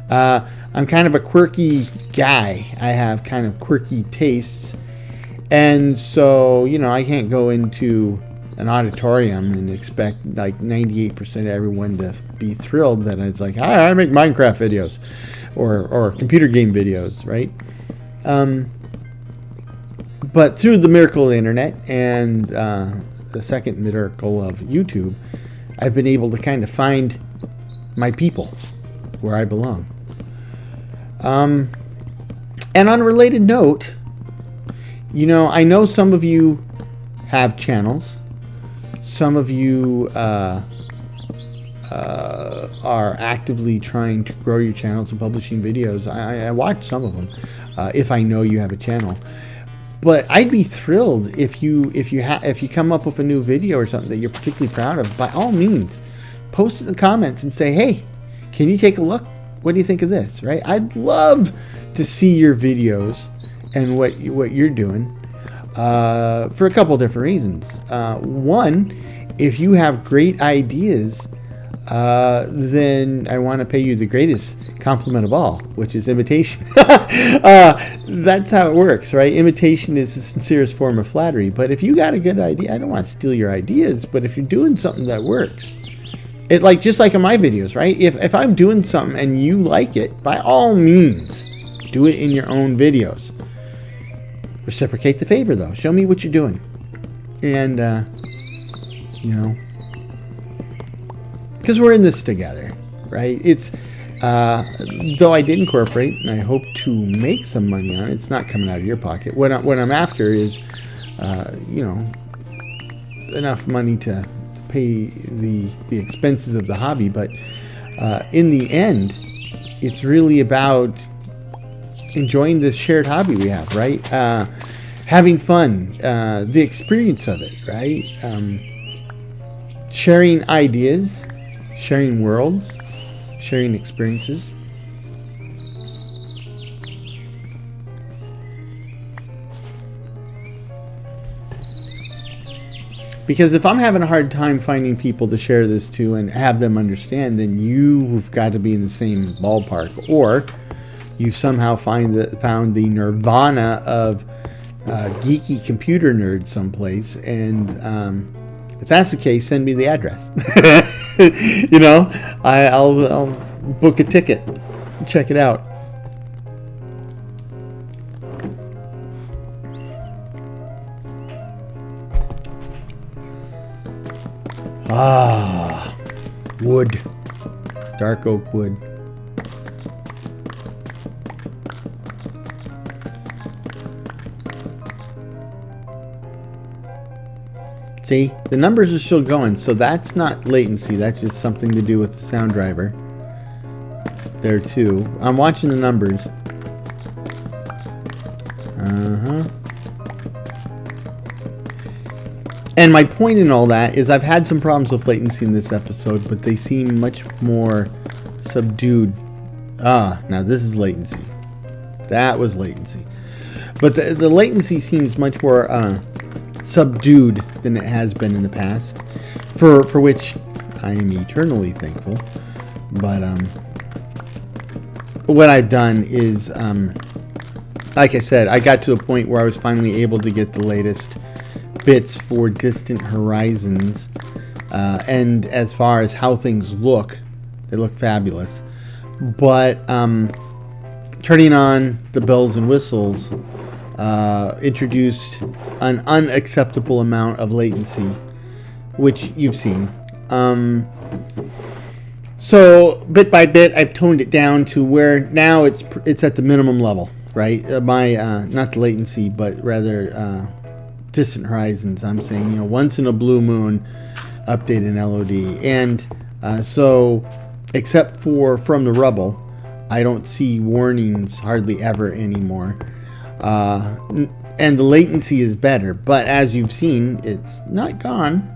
I'm kind of a quirky guy. I have kind of quirky tastes, and so I can't go into an auditorium and expect like 98% of everyone to be thrilled that it's like, hi, I make Minecraft videos or computer game videos, right? But through the miracle of the internet and the second miracle of YouTube, I've been able to kind of find my people where I belong. And on a related note, I know some of you have channels. Some of you are actively trying to grow your channels and publishing videos. I watch some of them if I know you have a channel. But I'd be thrilled if you come up with a new video or something that you're particularly proud of. By all means, post it in the comments and say, hey, can you take a look? What do you think of this? Right? I'd love to see your videos and what you're doing. For a couple different reasons. One, if you have great ideas, then I want to pay you the greatest compliment of all, which is imitation. That's how it works, right? Imitation is the sincerest form of flattery. But if you got a good idea, I don't want to steal your ideas, but if you're doing something that works, just like in my videos, right? If I'm doing something and you like it, by all means, do it in your own videos. Reciprocate the favor, though. Show me what you're doing. And, because we're in this together, right? It's, though I did incorporate, and I hope to make some money on it, it's not coming out of your pocket. What I'm after is, enough money to pay the expenses of the hobby. But in the end, it's really about enjoying this shared hobby we have, right? Having fun, the experience of it, right? Sharing ideas, sharing worlds, sharing experiences. Because if I'm having a hard time finding people to share this to and have them understand, then you've got to be in the same ballpark, or you somehow found the nirvana of geeky computer nerd someplace, and if that's the case, send me the address. I'll book a ticket, check it out. Wood, dark oak wood. See, the numbers are still going, so that's not latency. That's just something to do with the sound driver. There too. I'm watching the numbers. And my point in all that is I've had some problems with latency in this episode, but they seem much more subdued. Now this is latency. That was latency. But the latency seems much more subdued than it has been in the past, for which I am eternally thankful. But what I've done is, like I said, I got to a point where I was finally able to get the latest bits for Distant Horizons. And as far as how things look, they look fabulous. But turning on the bells and whistles introduced an unacceptable amount of latency, which you've seen. So bit by bit, I've toned it down to where now it's at the minimum level, right? My not the latency, but rather Distant Horizons. I'm saying, once in a blue moon, update an LOD, and so except for From the Rubble, I don't see warnings hardly ever anymore. And the latency is better, but as you've seen, it's not gone.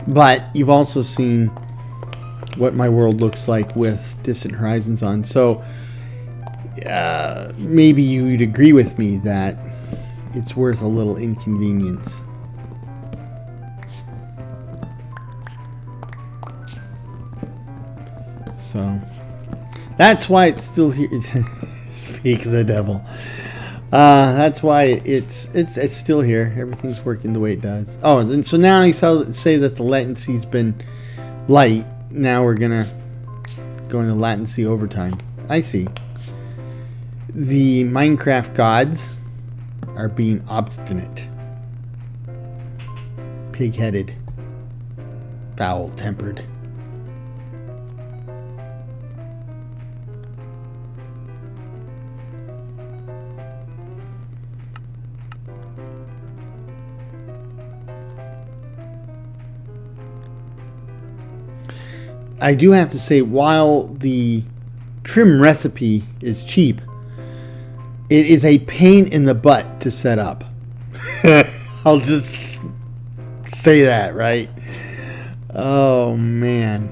But you've also seen what my world looks like with Distant Horizons on. So maybe you'd agree with me that it's worth a little inconvenience. So that's why it's still here. Speak of the devil. That's why it's still here. Everything's working the way it does. Oh, and so now you say that the latency's been light. Now we're gonna go into latency overtime. I see. The Minecraft gods are being obstinate, pig-headed, foul-tempered. I do have to say, while the trim recipe is cheap, it is a pain in the butt to set up. I'll just say that, right? Oh, man.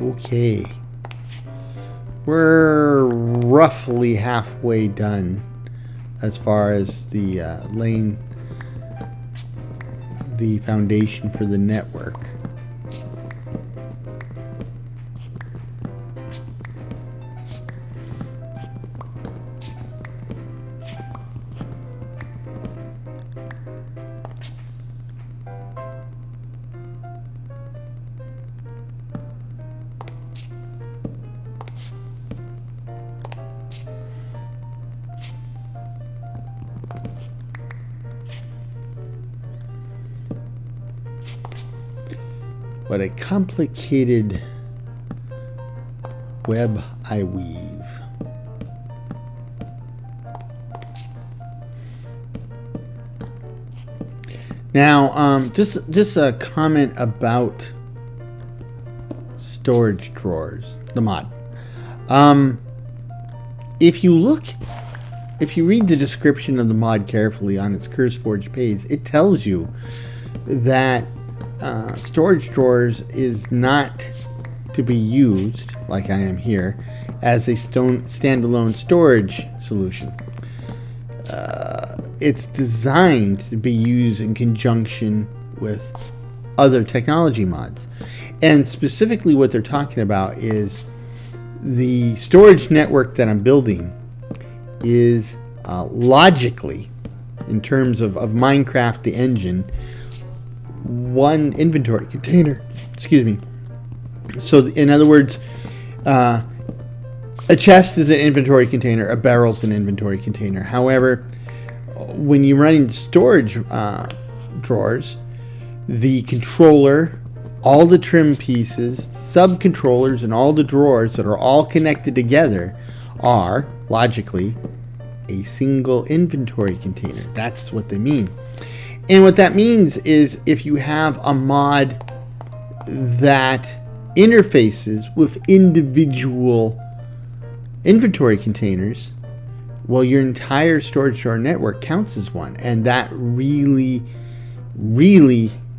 Okay, we're roughly halfway done as far as the laying the foundation for the network. What a complicated web I weave. Now, just a comment about storage drawers, the mod. If you read the description of the mod carefully on its CurseForge page, it tells you that storage drawers is not to be used, like I am here, as a standalone storage solution. It's designed to be used in conjunction with other technology mods. And specifically what they're talking about is the storage network that I'm building is logically, in terms of Minecraft, the engine, one inventory container. Excuse me. So in other words, a chest is an inventory container, a barrel is an inventory container. However, when you're running storage drawers, the controller, all the trim pieces, sub-controllers, and all the drawers that are all connected together are, logically, a single inventory container. That's what they mean. And what that means is if you have a mod that interfaces with individual inventory containers, well, your entire storage drawer network counts as one, and that really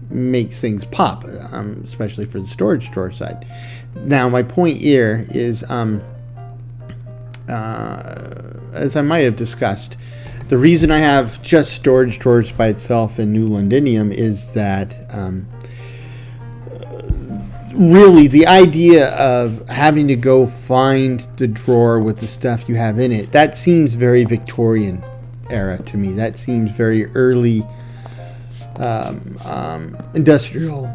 makes things pop, especially for the storage drawer side. Now, my point here is, as I might have discussed, the reason I have just storage drawers by itself in New Londinium is that really the idea of having to go find the drawer with the stuff you have in it, that seems very Victorian era to me. That seems very early industrial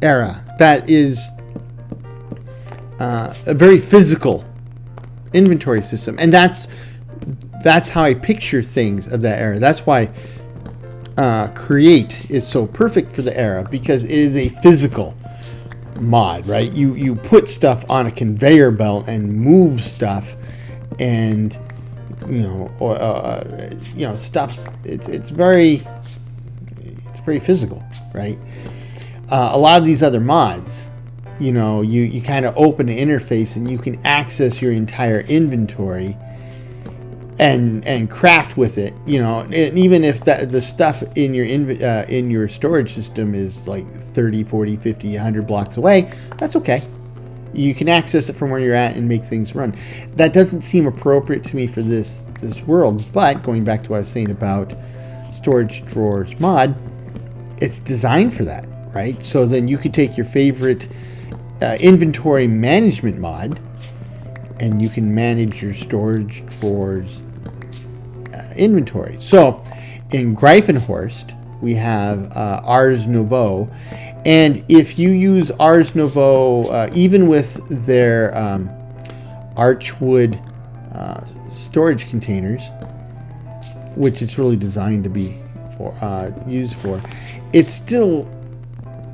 era. That is a very physical inventory system, and that's how I picture things of that era. That's why Create is so perfect for the era, because it is a physical mod, right? You put stuff on a conveyor belt and move stuff, and stuff's it's very physical, right? A lot of these other mods, you kind of open an interface and you can access your entire inventory and craft with it, and even if the stuff in your storage system is like 30, 40, 50, 100 blocks away, that's okay. You can access it from where you're at and make things run. That doesn't seem appropriate to me for this world, but going back to what I was saying about storage drawers mod, it's designed for that, right? So then you could take your favorite inventory management mod and you can manage your storage drawers inventory. So in Greifenhorst, we have Ars Nouveau, and if you use Ars Nouveau, even with their Archwood storage containers, which it's really designed to be used for, it's still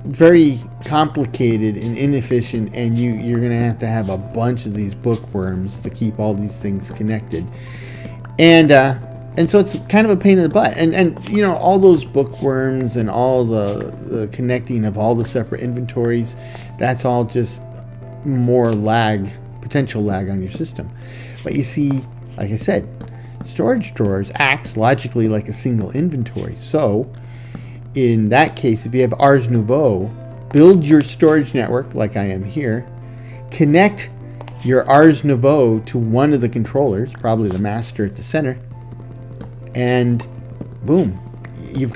very complicated and inefficient, and you're going to have a bunch of these bookworms to keep all these things connected, and so it's kind of a pain in the butt, and all those bookworms and all the connecting of all the separate inventories, that's all just more potential lag on your system. But you see, like I said, storage drawers acts logically like a single inventory. So in that case, if you have Ars Nouveau, build your storage network like I am here, connect your Ars Nouveau to one of the controllers, probably the master at the center, and boom, you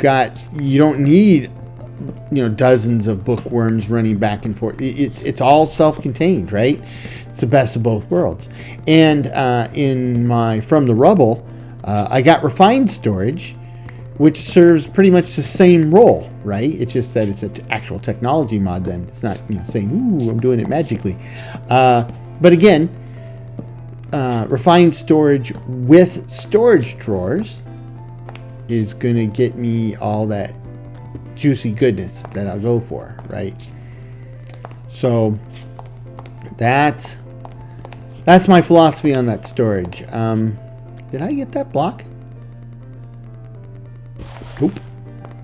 don't need dozens of bookworms running back and forth. It's all self-contained, right? It's the best of both worlds. And in my From the Rubble, I got refined storage, which serves pretty much the same role, right? It's just that it's an actual technology mod then. It's not saying, ooh, I'm doing it magically. But again, refined storage with storage drawers is going to get me all that juicy goodness that I'll go for, right? So that's my philosophy on that storage. Did I get that block? Nope.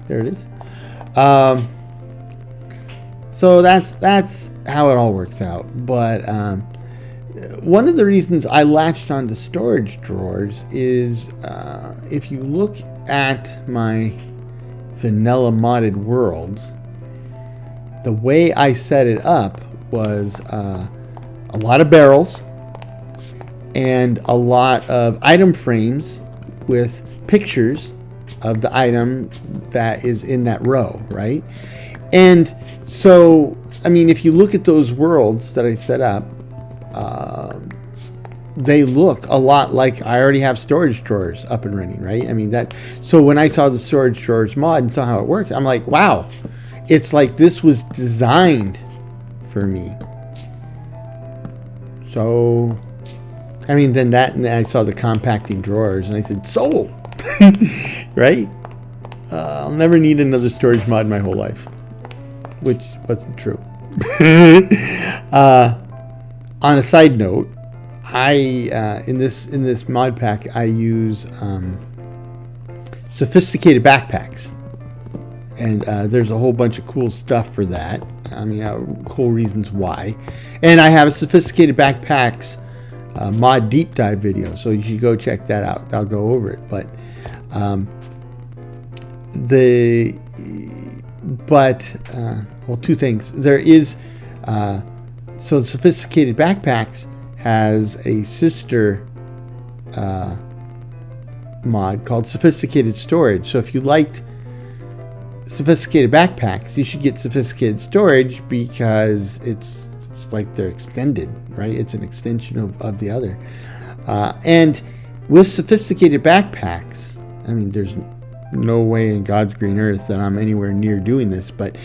There it is. So that's how it all works out. But one of the reasons I latched onto storage drawers is if you look at my vanilla modded worlds, the way I set it up was a lot of barrels and a lot of item frames with pictures of the item that is in that row, right? And so, I mean, if you look at those worlds that I set up, they look a lot like I already have storage drawers up and running, right? I mean, so when I saw the storage drawers mod and saw how it worked, I'm like, wow, it's like this was designed for me. So, I mean, then I saw the compacting drawers and I said, sold, right? I'll never need another storage mod my whole life, which wasn't true. On a side note, I in this mod pack I use sophisticated backpacks, And there's a whole bunch of cool stuff for that. I mean, cool reasons why. And I have a Sophisticated Backpacks mod deep dive video, so you should go check that out. I'll go over it. But well, two things. There is so Sophisticated Backpacks has a sister mod called Sophisticated Storage. So if you liked Sophisticated Backpacks, you should get Sophisticated Storage, because it's like they're extended, right? It's an extension of the other. And with Sophisticated Backpacks, I mean, there's no way in God's green earth that I'm anywhere near doing this, but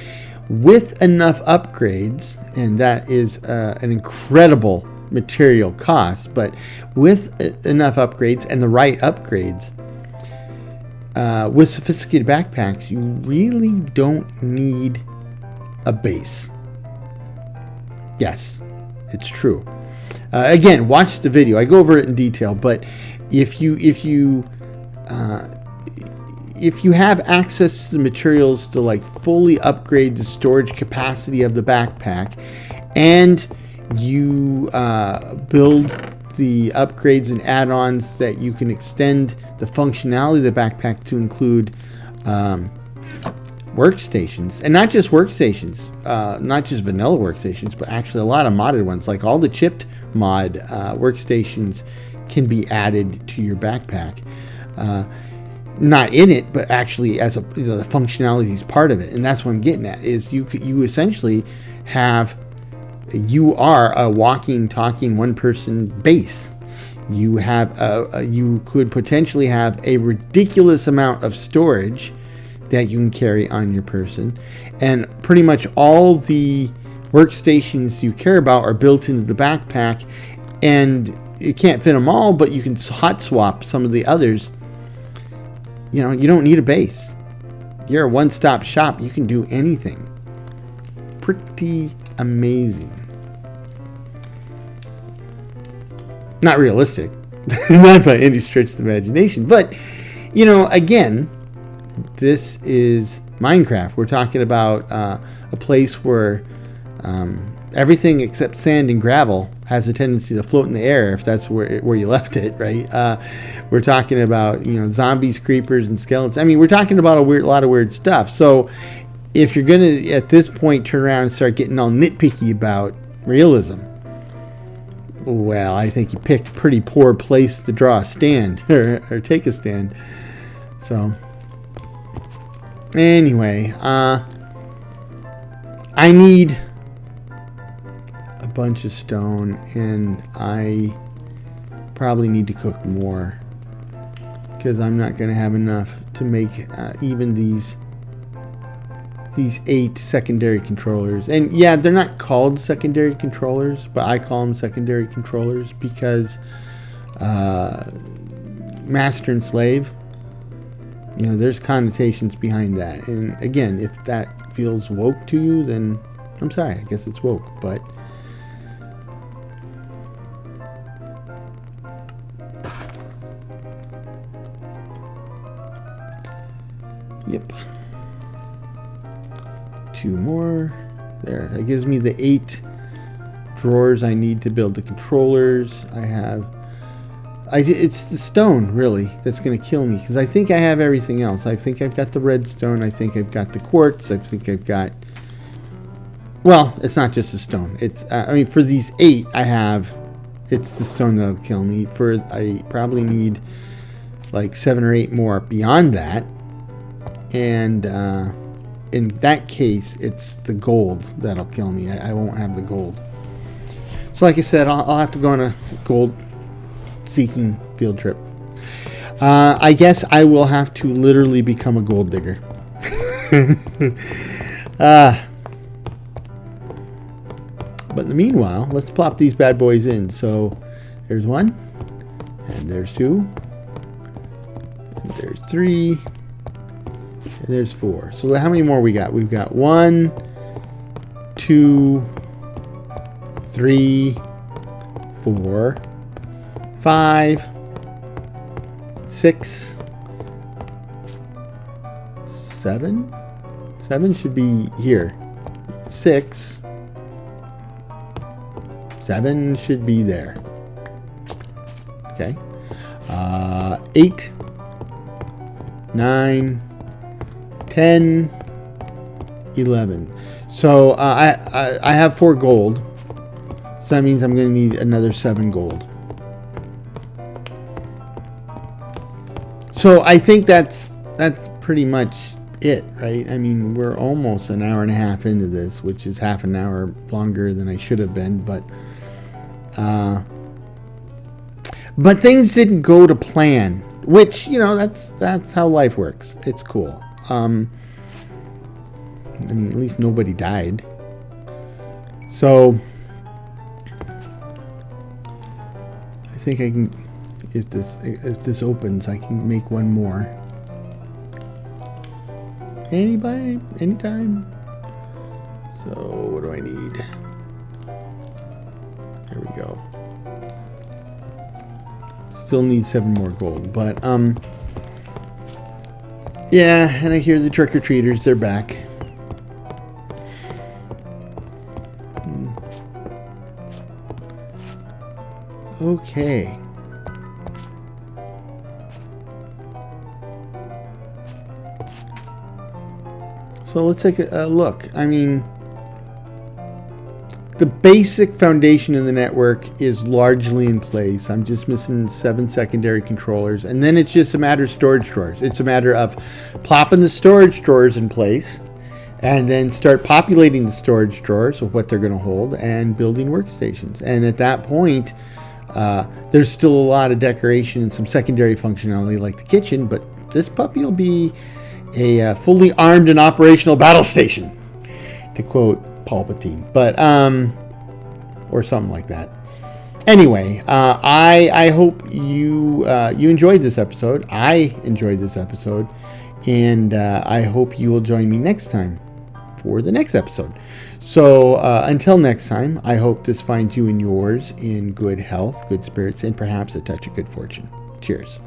with enough upgrades, and that is an incredible material cost, but with enough upgrades and the right upgrades, with Sophisticated Backpacks, you really don't need a base. Yes, it's true. Again, watch the video. I go over it in detail, but if you have access to the materials to like fully upgrade the storage capacity of the backpack, and you build the upgrades and add-ons that you can extend the functionality of the backpack to include workstations, and not just workstations, not just vanilla workstations, but actually a lot of modded ones, like all the chipped mod workstations can be added to your backpack. Not in it, but actually as the functionality is part of it. And that's what I'm getting at, is you essentially you are a walking, talking one-person base. You could potentially have a ridiculous amount of storage that you can carry on your person, and pretty much all the workstations you care about are built into the backpack, and you can't fit them all, but you can hot swap some of the others. You know, you don't need a base. You're a one-stop shop. You can do anything. Pretty amazing. Not realistic. Not by any stretch of the imagination. But, you know, again, this is Minecraft. We're talking about a place where everything except sand and gravel has a tendency to float in the air if that's where you left it, right? We're talking about, you know, zombies, creepers, and skeletons. I mean, we're talking about a lot of weird stuff. So if you're going to, at this point, turn around and start getting all nitpicky about realism, well, I think you picked a pretty poor place to draw a stand or take a stand. So anyway, I need a bunch of stone, and I probably need to cook more, because I'm not going to have enough to make even these 8 secondary controllers. And yeah, they're not called secondary controllers, but I call them secondary controllers because master and slave, you know, there's connotations behind that. And again, if that feels woke to you, then I'm sorry, I guess it's woke. But yep, 2 more there. That gives me the 8 drawers I need to build the controllers. It's the stone really that's going to kill me, because I think I have everything else. I think I've got the redstone. I think I've got the quartz. I think I've got, well, it's not just the stone. It's I mean, for these 8 I have, it's the stone that'll kill me. I probably need like 7 or 8 more beyond that, and in that case it's the gold that'll kill me. I won't have the gold. So like I said, I'll have to go on a gold seeking field trip. I guess I will have to literally become a gold digger. But in the meanwhile, let's plop these bad boys in. So there's 1, and there's 2, and there's 3, and there's 4. So how many more we got? We've got 1, 2, 3, 4, 5, 6, 7, 7 should be here. 6. 7 should be there. Okay. 8. 9. 10. 11. So I have 4 gold. So that means I'm going to need another 7 gold. So I think that's pretty much it, right? I mean, we're almost an hour and a half into this, which is half an hour longer than I should have been, but things didn't go to plan, which, you know, that's how life works. It's cool. I mean, at least nobody died. So I think I can, if this opens, I can make one more. Anybody, anytime. So what do I need? There we go. Still need 7 more gold, but yeah, and I hear the trick-or-treaters, they're back. Okay. So let's take a look. I mean, the basic foundation of the network is largely in place. I'm just missing 7 secondary controllers. And then it's just a matter of storage drawers. It's a matter of plopping the storage drawers in place and then start populating the storage drawers with what they're going to hold and building workstations. And at that point, there's still a lot of decoration and some secondary functionality like the kitchen, but this puppy will be a fully armed and operational battle station, to quote Palpatine, but or something like that. Anyway, I hope you enjoyed this episode. I enjoyed this episode, and I hope you will join me next time for the next episode. So until next time, I hope this finds you and yours in good health, good spirits, and perhaps a touch of good fortune. Cheers.